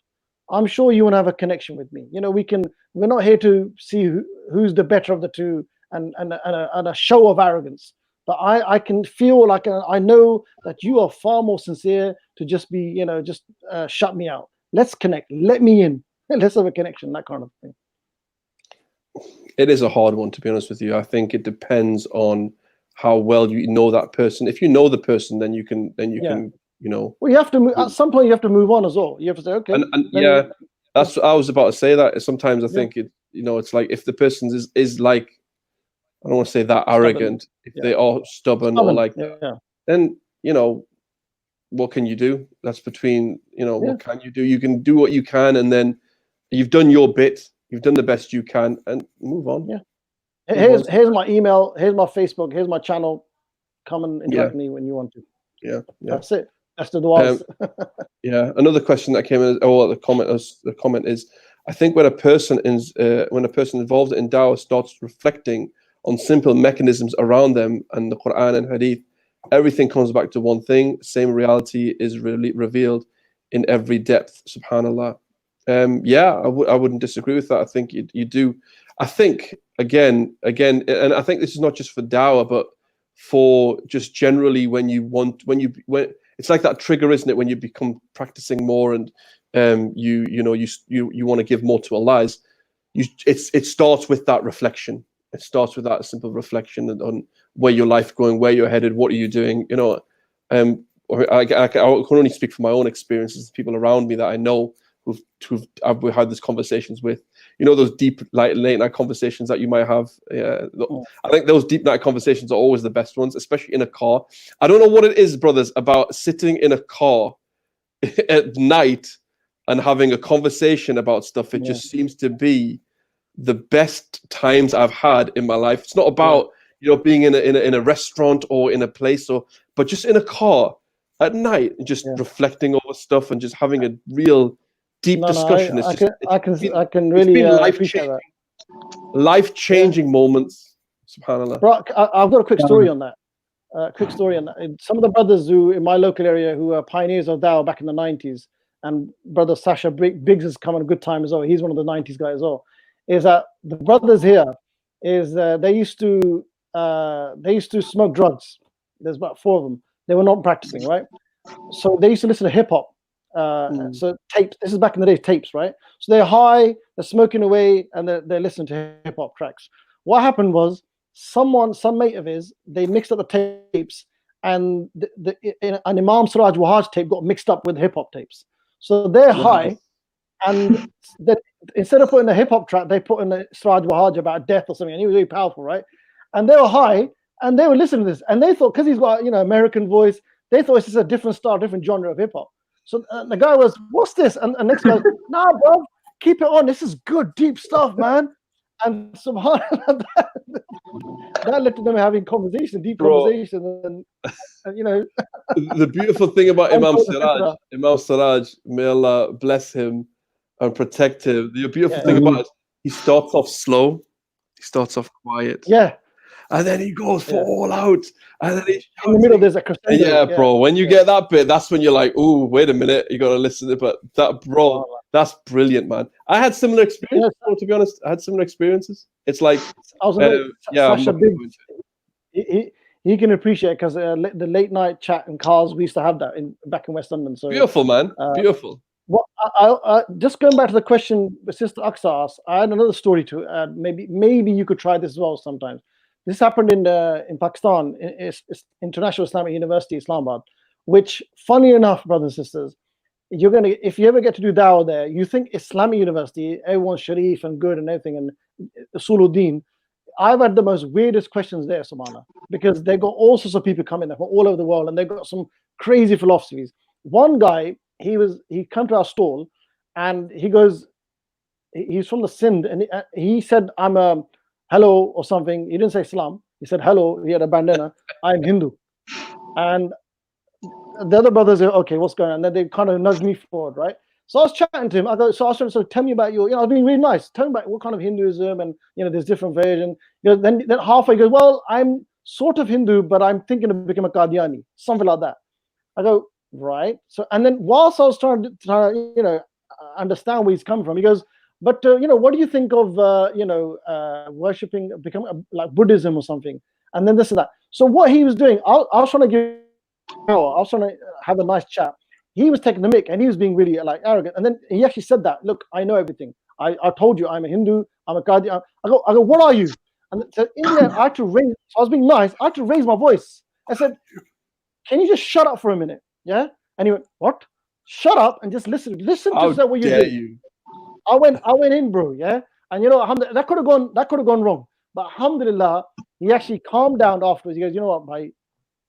I'm sure you want to have a connection with me. You know, we're not here to see who's the better of the two and a show of arrogance. But I can feel like I know that you are far more sincere to just be, you know, just shut me out. Let's connect. Let me in. Let's have a connection. That kind of thing. It is a hard one, to be honest with you. I think it depends on how well you know that person. If you know the person, then you can, you know. Well, you have to move, at some point. You have to move on as well. You have to say, okay. And yeah, that's what I was about to say. That sometimes I think it, you know, it's like if the person is like, I don't want to say that arrogant. If they are stubborn or like, then, you know, what can you do? That's between, you know, what can you do? You can do what you can, and then you've done your bit. You've done the best you can, and move on. Yeah. Here's my email. Here's my Facebook. Here's my channel. Come and interact with me when you want to. Yeah. That's it. That's the du'as. Yeah. Another question that came in, the comment is, I think when a person involved in dawah starts reflecting on simple mechanisms around them and the Quran and Hadith, everything comes back to one thing. Same reality is really revealed in every depth. Subhanallah. Yeah, I wouldn't disagree with that. I think you do. I think again, and I think this is not just for dawah, but for just generally when it's like that trigger, isn't it? When you become practicing more and you want to give more to Allah. It starts with that reflection. It starts with that simple reflection on where your life going, where you're headed, what are you doing? You know, I can only speak from my own experiences, people around me that I know I've had these conversations with. You know, those deep late night conversations that you might have. I think those deep night conversations are always the best ones, especially in a car. I don't know what it is, brothers, about sitting in a car at night and having a conversation about stuff. It just seems to be the best times I've had in my life. It's not about being in a restaurant or in a place, but just in a car at night and just reflecting over stuff and just having a real deep discussion. I can really life-changing moments. SubhanAllah. Bro, I've got a quick story on that. Some of the brothers who in my local area who are pioneers of dawah back in the 90s, and brother Sasha Biggs has come at a good time as well. He's one of the 90s guys as well. Is that the brothers here? Is they used to smoke drugs. There's about 4 of them. They were not practicing, right? So they used to listen to hip hop. So tapes. This is back in the day, tapes, right? So they're high, they're smoking away, and they're listening to hip hop tracks. What happened was some mate of his, they mixed up the tapes, and an Imam Siraj Wahaj tape got mixed up with hip hop tapes. So they're high, and instead of putting a hip hop track, they put in a Siraj Wahaj about death or something, and he was really powerful, right? And they were high, and they were listening to this, and they thought, because he's got American voice, they thought it's just a different style, different genre of hip hop. So the guy was, what's this? And next guy, nah, bro, keep it on. This is good, deep stuff, man. And subhanAllah, that led to them having conversation, deep Bro. conversation, and you know. The beautiful thing about Imam Siraj, may Allah bless him and protect him. The beautiful thing about it, he starts off slow, he starts off quiet. Yeah. And then he goes for all out. And then he's in the middle there's a crescendo. Yeah, bro. When you get that bit, that's when you're like, ooh, wait a minute, you gotta listen to it. But that, bro, that's brilliant, man. I had similar experiences, to be honest. I had similar experiences. It's like Sasha Biggs, he can appreciate, because the late night chat in cars, we used to have that back in West London. So beautiful, man. Beautiful. Well, I just going back to the question Sister Aqsa asked, I had another story to add. Maybe you could try this as well sometimes. This happened in Pakistan, it's International Islamic University, Islamabad, which, funny enough, brothers and sisters, if you ever get to do dawah there, you think Islamic University, everyone's sharif and good and everything, and Usuluddin. I've had the most weirdest questions there, subhanAllah, because they got all sorts of people coming there from all over the world, and they got some crazy philosophies. One guy, he come to our stall, and he goes, he's from the Sindh, and he said, I'm a hello or something. He didn't say salam. He said hello. He had a bandana. I'm Hindu. And the other brothers are, okay, what's going on? And then they kind of nudged me forward, right? So I was chatting to him. I go, so I was trying to tell me about your, I was being really nice. Tell me about what kind of Hinduism, and there's different versions. Then halfway he goes, well, I'm sort of Hindu, but I'm thinking of becoming a Qadiani, something like that. I go, right. So, and then whilst I was trying to understand where he's coming from, he goes, but what do you think of worshipping, becoming like Buddhism or something? And then this and that. So what he was doing, I was trying to have a nice chat. He was taking the mic, and he was being really like arrogant. And then he actually said that, look, I know everything. I told you I'm a Hindu. I'm a Qadi. I go, what are you? And so in the end, I had to raise. I was being nice. I had to raise my voice. I said, can you just shut up for a minute? Yeah. And he went, what? Shut up and just listen. Listen to what you're doing. I went in, bro. Yeah. And that could have gone wrong. But alhamdulillah, he actually calmed down afterwards. He goes, you know what, bhai,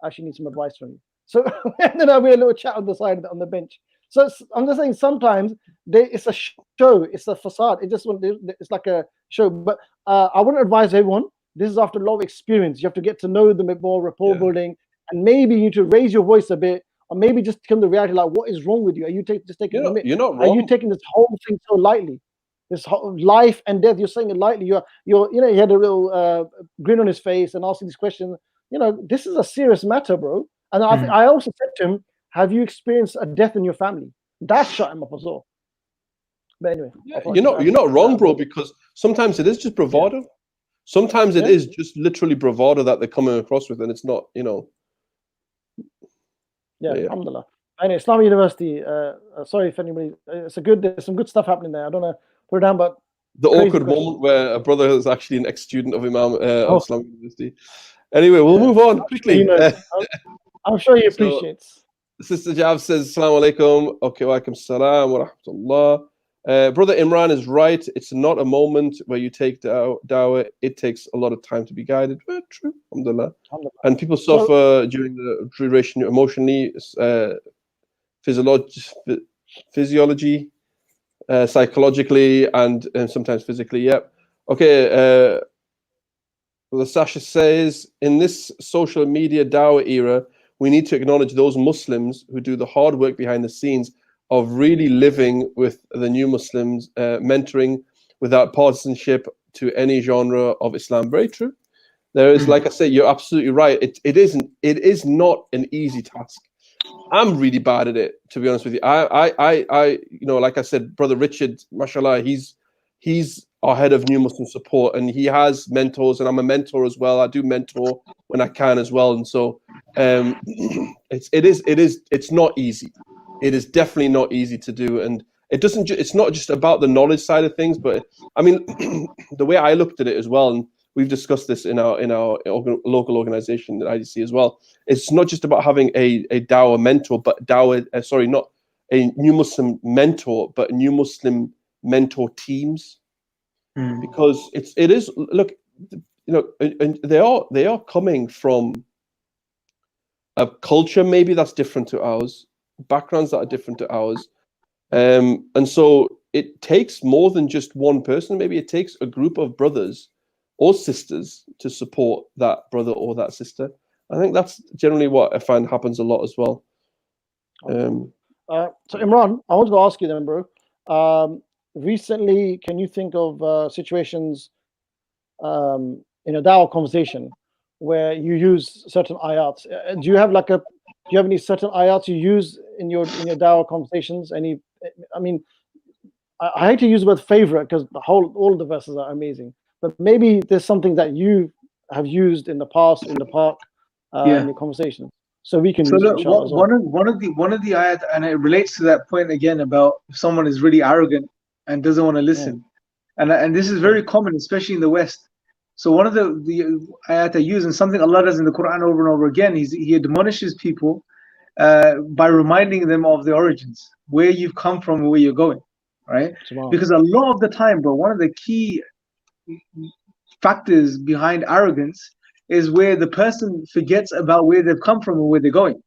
I actually need some advice from you. So and then we had a little chat on the side on the bench. So I'm just saying, sometimes it's a show, it's a facade. It's like a show. But I wouldn't advise everyone. This is after a lot of experience. You have to get to know them a bit more, rapport building, and maybe you need to raise your voice a bit, or maybe just come to reality, like, what is wrong with you? Are you just taking a minute? You're not wrong. Are you taking this whole thing so lightly? This whole life and death, you're saying it lightly. He had a little grin on his face and asking these questions. This is a serious matter, bro. And I also said to him, have you experienced a death in your family? That shut him up as well. But anyway, you're not wrong, bro, because sometimes it is just bravado. Yeah. Sometimes it is just literally bravado that they're coming across with, and it's not, Alhamdulillah. Anyway, Islamic University, sorry if anybody, there's some good stuff happening there. I don't know, put it down, but the awkward moment where a brother is actually an ex-student of Imam of Islamic University. Anyway, we'll move on quickly. I'm sure he appreciates. Sister Jav says, Assalamu alaikum. Okay, wa alaikum salam wa rahmatullah. Brother Imran is right. It's not a moment where you take dawah. It takes a lot of time to be guided. Well, true, alhamdulillah. And people suffer during the duration emotionally, physiology, psychologically, and sometimes physically. Yep. Okay. Well, Sasha says, in this social media dawah era, we need to acknowledge those Muslims who do the hard work behind the scenes of really living with the new Muslims, mentoring without partisanship to any genre of Islam. Very true. There is, like I said, you're absolutely right. It is not an easy task. I'm really bad at it, to be honest with you. I like I said, Brother Richard, mashallah, he's our head of New Muslim support, and he has mentors, and I'm a mentor as well. I do mentor when I can as well, and so it's not easy. It is definitely not easy to do, and it's not just about the knowledge side of things, but I mean, the way I looked at it as well, and we've discussed this in our local organization at IDC as well. It's not just about having a dawah mentor, but not a New Muslim mentor, but New Muslim mentor teams. Because it is look, and they are coming from a culture maybe that's different to ours, backgrounds that are different to ours, and so it takes more than just one person. Maybe it takes a group of brothers or sisters to support that brother or that sister. I think that's generally what I find happens a lot as well. So Imran, I want to ask you then, bro. Recently, can you think of situations in a dawah conversation where you use certain ayats? Do you have any certain ayats you use in your dawah conversations? I mean, I hate to use the word favorite because all the verses are amazing, but maybe there's something that you have used in the past in the park in your conversation, so we can use it, inshallah, as well. One of the ayat, and it relates to that point again about if someone is really arrogant and doesn't want to listen, and this is very common, especially in the West. So one of the ayat I use, and something Allah does in the Quran over and over again, He admonishes people by reminding them of the origins, where you've come from and where you're going, right? Because a lot of the time, bro, one of the key factors behind arrogance is where the person forgets about where they've come from and where they're going.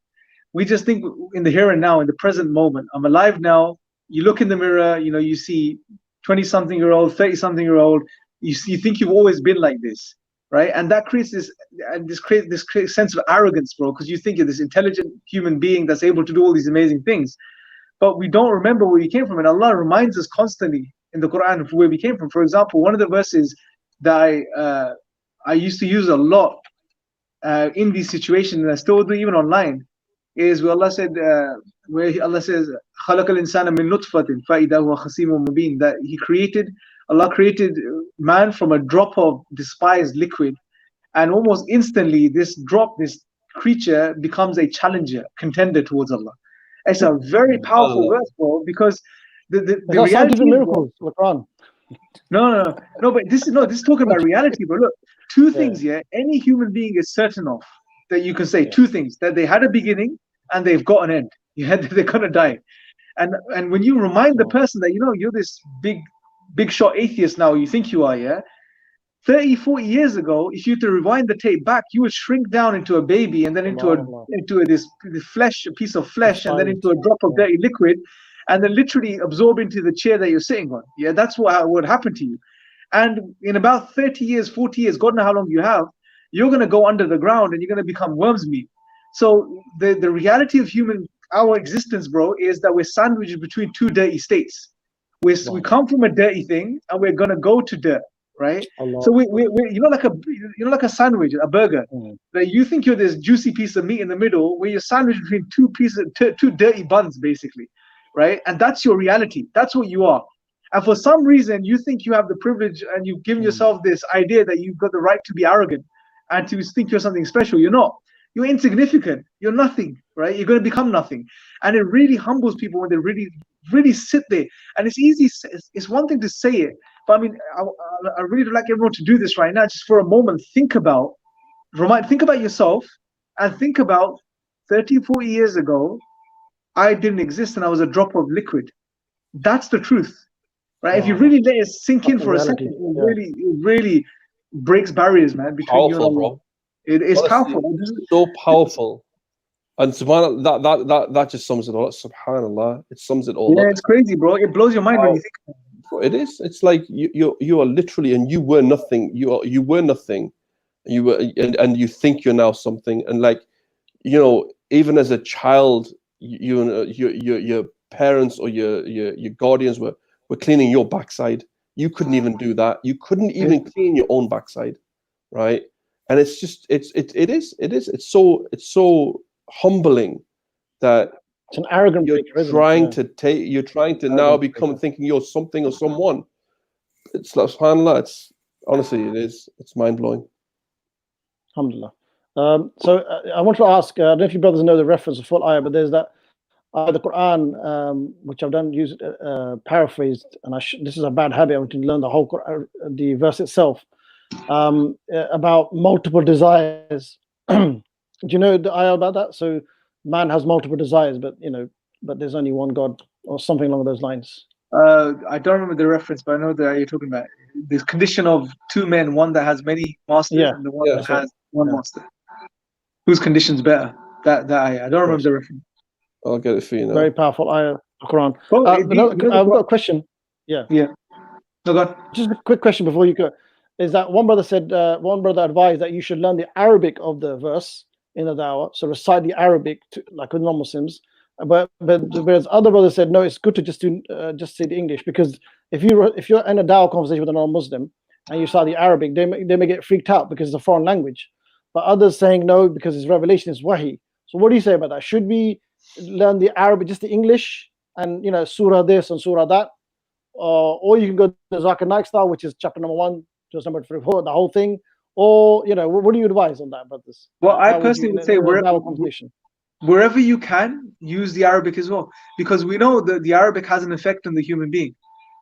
We just think in the here and now, in the present moment. I'm alive now. You look in the mirror, you see 20-something-year-old, 30-something-year-old. You think you've always been like this, right? And that creates this sense of arrogance, bro, because you think you're this intelligent human being that's able to do all these amazing things. But we don't remember where we came from. And Allah reminds us constantly in the Quran of where we came from. For example, one of the verses that I used to use a lot in these situations, and I still do even online, is where Allah said, where Allah says, خَلَقَ الْإِنسَانَ مِن نُطْفَةٍ فَإِذَا هُوَ خَصِيمٌ مُبِينٌ, that Allah created man from a drop of despised liquid, and almost instantly this creature becomes a challenger, contender towards Allah. It's a very powerful verse, bro, because the reality is, miracles, Quran. No, but this is talking about reality, bro. Look, two things, any human being is certain of, that you can say two things, that they had a beginning and they've got an end. They're gonna die. And when you remind the person that, you're this big shot atheist now, you think you are, 30, 40 years ago, if you were to rewind the tape back, you would shrink down into a baby, and then into this flesh, a piece of flesh, and then into a drop of dirty liquid, and then literally absorb into the chair that you're sitting on. That's what would happen to you. And in about 30 years, 40 years, God knows how long you have, you're going to go under the ground and you're going to become worm's meat. So the reality of our existence, bro, is that we're sandwiched between two dirty states. We come from a dirty thing and we're going to go to dirt, right? So we're like a sandwich, a burger. That you think you're this juicy piece of meat in the middle, where you're sandwiched between two dirty buns, basically, right? And that's your reality. That's what you are. And for some reason, you think you have the privilege, and you've given yourself this idea that you've got the right to be arrogant and to think you're something special. You're not. You're insignificant. You're nothing, right? You're going to become nothing. And it really humbles people when they really, really sit there. And it's easy. It's one thing to say it, but I mean, I really would like everyone to do this right now. Just for a moment, think about yourself, and think about 30, 40 years ago, I didn't exist and I was a drop of liquid. That's the truth. Right? If you really let it sink in for a second, it really breaks barriers, man. Between you and Allah. It is powerful. It's so powerful. And subhanAllah, that just sums it all up. Subhanallah, it sums it all up. Yeah, it's crazy, bro. It blows your mind when you think about it. It is. It's like you are literally, and you were nothing. You were nothing. And you think you're now something. And like, even as a child, your parents or your guardians were cleaning your backside. You couldn't even do that. You couldn't even clean your own backside, right? And it's just it's so humbling that it's an arrogant you're trying to now become thinking you're something or someone. It's like, subhanAllah, it's honestly it's mind blowing. Alhamdulillah. So I want to ask, I don't know if you brothers know the reference of full ayah, but there's that the Quran, which I've done use paraphrased, and this is a bad habit. I want to learn the whole Quran, the verse itself, about multiple desires. Do you know the ayah about that? So man has multiple desires, but there's only one God, or something along those lines. I don't remember the reference, but I know that you're talking about this condition of two men, one that has many masters and the one that has one master. Whose condition's better? That ayah. I don't remember the reference. I'll get it for you now. Very powerful ayah, Quran. I've got a question. Yeah. No, God. Just a quick question before you go. Is that one brother advised that you should learn the Arabic of the verse in the dawah, so recite the Arabic like with non-Muslims. But whereas other brothers said no, it's good to just say the English, because if you're in a dawah conversation with a non-Muslim and you start the Arabic, they may get freaked out because it's a foreign language. But others saying no because it's revelation, it's wahi. So what do you say about that? Should we learn the Arabic, just the English, and surah this and surah that, or you can go to the Zakir Naik style, which is chapter number 1 to number 3, the whole thing, or what do you advise on that, brothers? Well, I personally would say wherever you can, use the Arabic as well, because we know that the Arabic has an effect on the human being,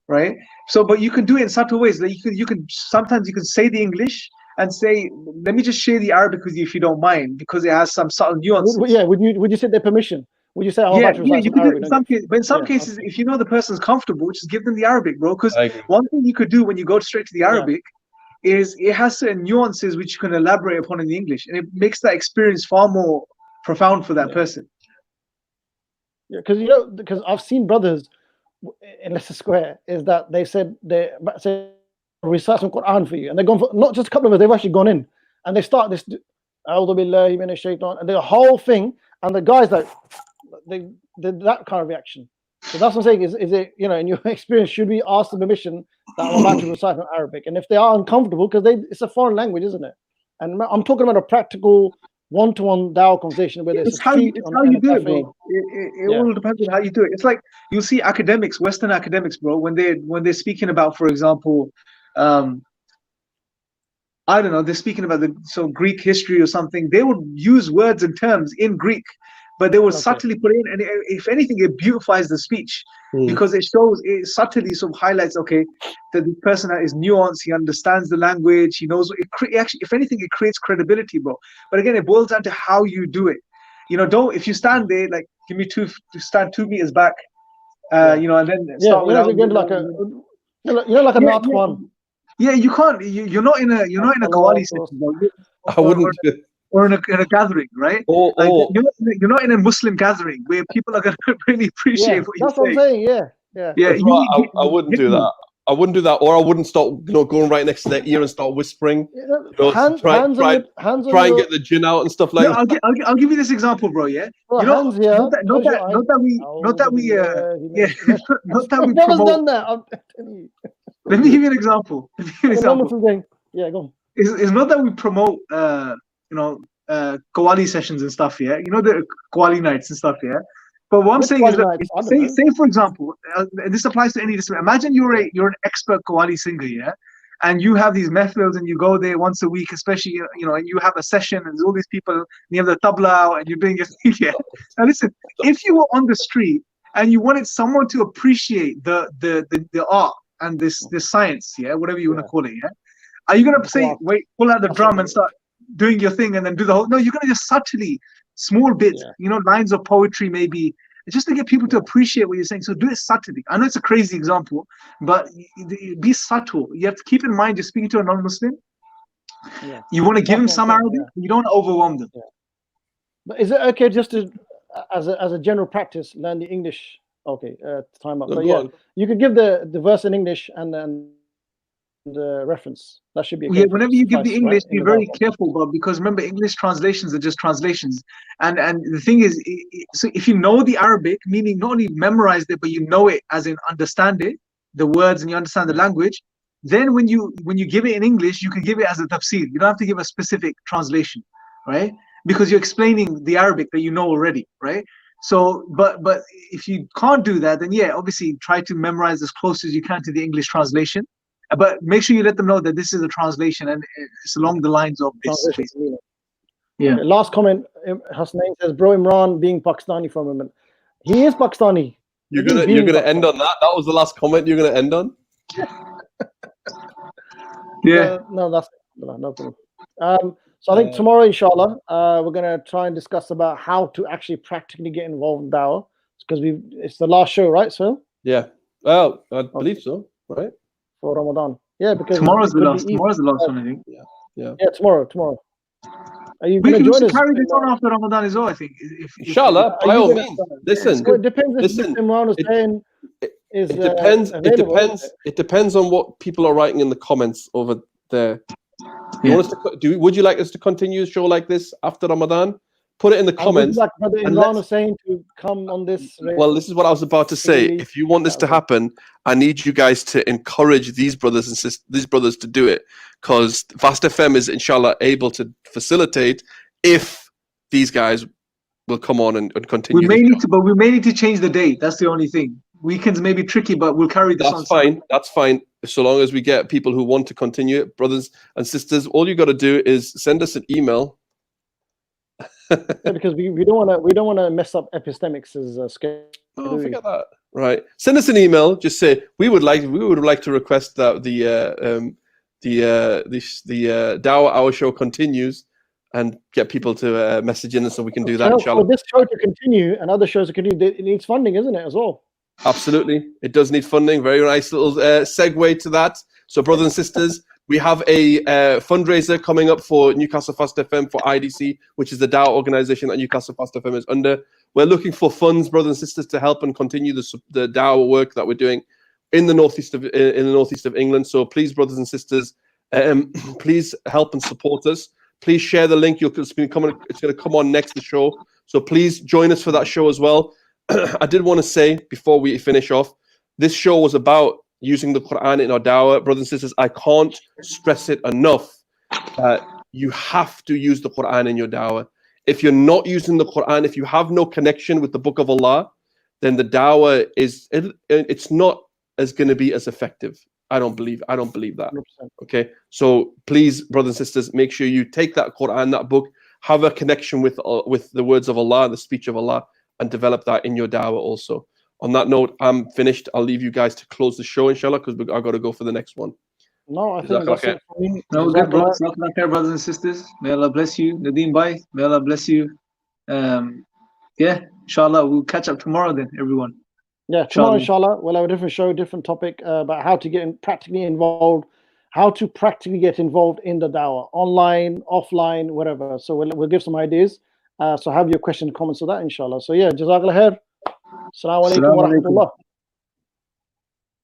right? So, but you can do it in subtle ways. Like you can sometimes say the English and say, let me just share the Arabic with you if you don't mind, because it has some subtle nuances. Yeah, would you say their permission? Would you say, you can do it in some cases, but in some cases, if you know the person's comfortable, just give them the Arabic, bro. Because one thing you could do when you go straight to the Arabic is it has certain nuances which you can elaborate upon in the English, and it makes that experience far more profound for that person. Yeah, because I've seen brothers in Leicester Square is that they said they say recite some Quran for you, and they've gone for not just a couple of us, they've actually gone in and they start this A'udhu billahi minash shaitan, and the whole thing, and the guys like they did that kind of reaction. So that's what I'm saying. Is it in your experience, should we ask the permission that I'm about to recite in Arabic? And if they are uncomfortable, because it's a foreign language, isn't it? And I'm talking about a practical one-to-one dawah conversation where it's how you do it, bro. It all depends on how you do it. It's like you'll see academics, Western academics, bro, when they're speaking about, for example, I don't know, they're speaking about some Greek history or something. They would use words and terms in Greek, but they would subtly put in, and if anything, it beautifies the speech because it subtly sort of highlights, that the person is nuanced, he understands the language, he knows. Actually, if anything, it creates credibility, bro. But again, it boils down to how you do it. If you stand there, like, give me stand 2 meters back, and then start without like a not one. Yeah, you can't. You're not in a Qawwali session, bro. I wouldn't. Or in a gathering, right? You're not in a Muslim gathering where people are going to really appreciate what you say. That's what I'm saying. I wouldn't do that. I wouldn't do that, or I wouldn't start, going right next to their ear and start whispering. Try and get the jinn out and stuff like that. I'll give you this example, bro. Yeah, not that we promote. Let me give you an example. Yeah, go on. It's not that we promote, Qawwali sessions and stuff, the Qawwali nights and stuff, But what I'm saying is that, say for example, and this applies to any discipline. Imagine you're an expert Qawwali singer, and you have these mehfils and you go there once a week, especially, and you have a session and there's all these people, and you have the tabla and you're doing your thing, Now listen, if you were on the street and you wanted someone to appreciate the art and this science, whatever you want to call it, are you gonna say, wait, pull out the drum and start doing your thing and then do the whole? No, you're gonna just subtly, small bits, lines of poetry maybe, just to get people to appreciate what you're saying. So do it subtly. I know it's a crazy example, but be subtle. You have to keep in mind you're speaking to a non-Muslim. You want to give them some Arabic. You don't want to overwhelm them. But is it okay just to, as a general practice, learn the English? Okay, time up. But you could give the verse in English and then the reference. That should be whenever you give the English, be very careful, Bob, because remember, English translations are just translations, and the thing is, so if you know the Arabic, meaning not only memorize it but you know it as in understand it, the words, and you understand the language, then when you give it in English, you can give it as a tafsir. You don't have to give a specific translation, right? Because you're explaining the Arabic that you know already, right? So but if you can't do that, then obviously try to memorize as close as you can to the English translation. But make sure you let them know that this is a translation and it's along the lines of this. Okay, last comment. Hussain says, "Bro, Imran being Pakistani for a moment. He is Pakistani." You're gonna end on that. That was the last comment you're gonna end on. No, that's no problem. So I think tomorrow, inshallah, we're gonna try and discuss about how to actually practically get involved in dawah, because it's the last show, right, sir? Yeah. Well, I believe so, right? For Ramadan, because tomorrow's the last one, I think. Yeah, tomorrow. Are you going to join us? Carry this on after Ramadan as well, I think. Inshallah, by all means. Listen, it depends if Imran is saying. is It depends. It available, depends. It depends on what people are writing in the comments over there. You want us to would you like us to continue a show like this after Ramadan? Put it in the comments. Would you like Brother Imran Hussain to come on this? Well, this is what I was about to say. If you want this to happen, I need you guys to encourage these brothers and sisters, these brothers to do it, because Fast FM is inshallah able to facilitate if these guys will come on and continue. We may need to change the date. That's the only thing. Weekends may be tricky, but we'll carry this on. That's fine. That's fine. So long as we get people who want to continue it, brothers and sisters, all you got to do is send us an email. Because we don't want to mess up epistemics as schedule. Oh, forget that. Right. Send us an email. Just say we would like to request that the Dawah Hour show continues, and get people to message in, so we can do that. For this show to continue and other shows to continue, it needs funding, isn't it, as well? Absolutely, it does need funding. Very nice little segue to that. So, brothers and sisters, we have a fundraiser coming up for Newcastle Fast FM for IDC, which is the Dawah organization that Newcastle Fast FM is under. We're looking for funds, brothers and sisters, to help and continue the Dawah work that we're doing in the northeast of England. So, please, brothers and sisters, please help and support us. Please share the link. It's going to come on next the show. So please join us for that show as well. I did want to say before we finish off, this show was about using the Quran in our dawah. Brothers and sisters, I can't stress it enough. You have to use the Quran in your dawah. If you're not using the Quran, if you have no connection with the Book of Allah, then the dawah it's not going to be as effective. I don't believe that. 100%. Okay, so please, brothers and sisters, make sure you take that Quran, that book, have a connection with the words of Allah, the speech of Allah, and develop that in your dawah also. On that note, I'm finished. I'll leave you guys to close the show, inshallah, because I've got to go for the next one. No, I think that's it for me. No, good, brothers and sisters. May Allah bless you. Nadeem, bye. May Allah bless you. Inshallah, we'll catch up tomorrow then, everyone. Yeah, tomorrow, inshallah, we'll have a different show, different topic about how to get practically involved, how to practically get involved in the dawah, online, offline, whatever. So we'll give some ideas. So have your question, comments on that, inshallah. So yeah, Jazakallah khair. Assalamu alaikum wa rahmatullah.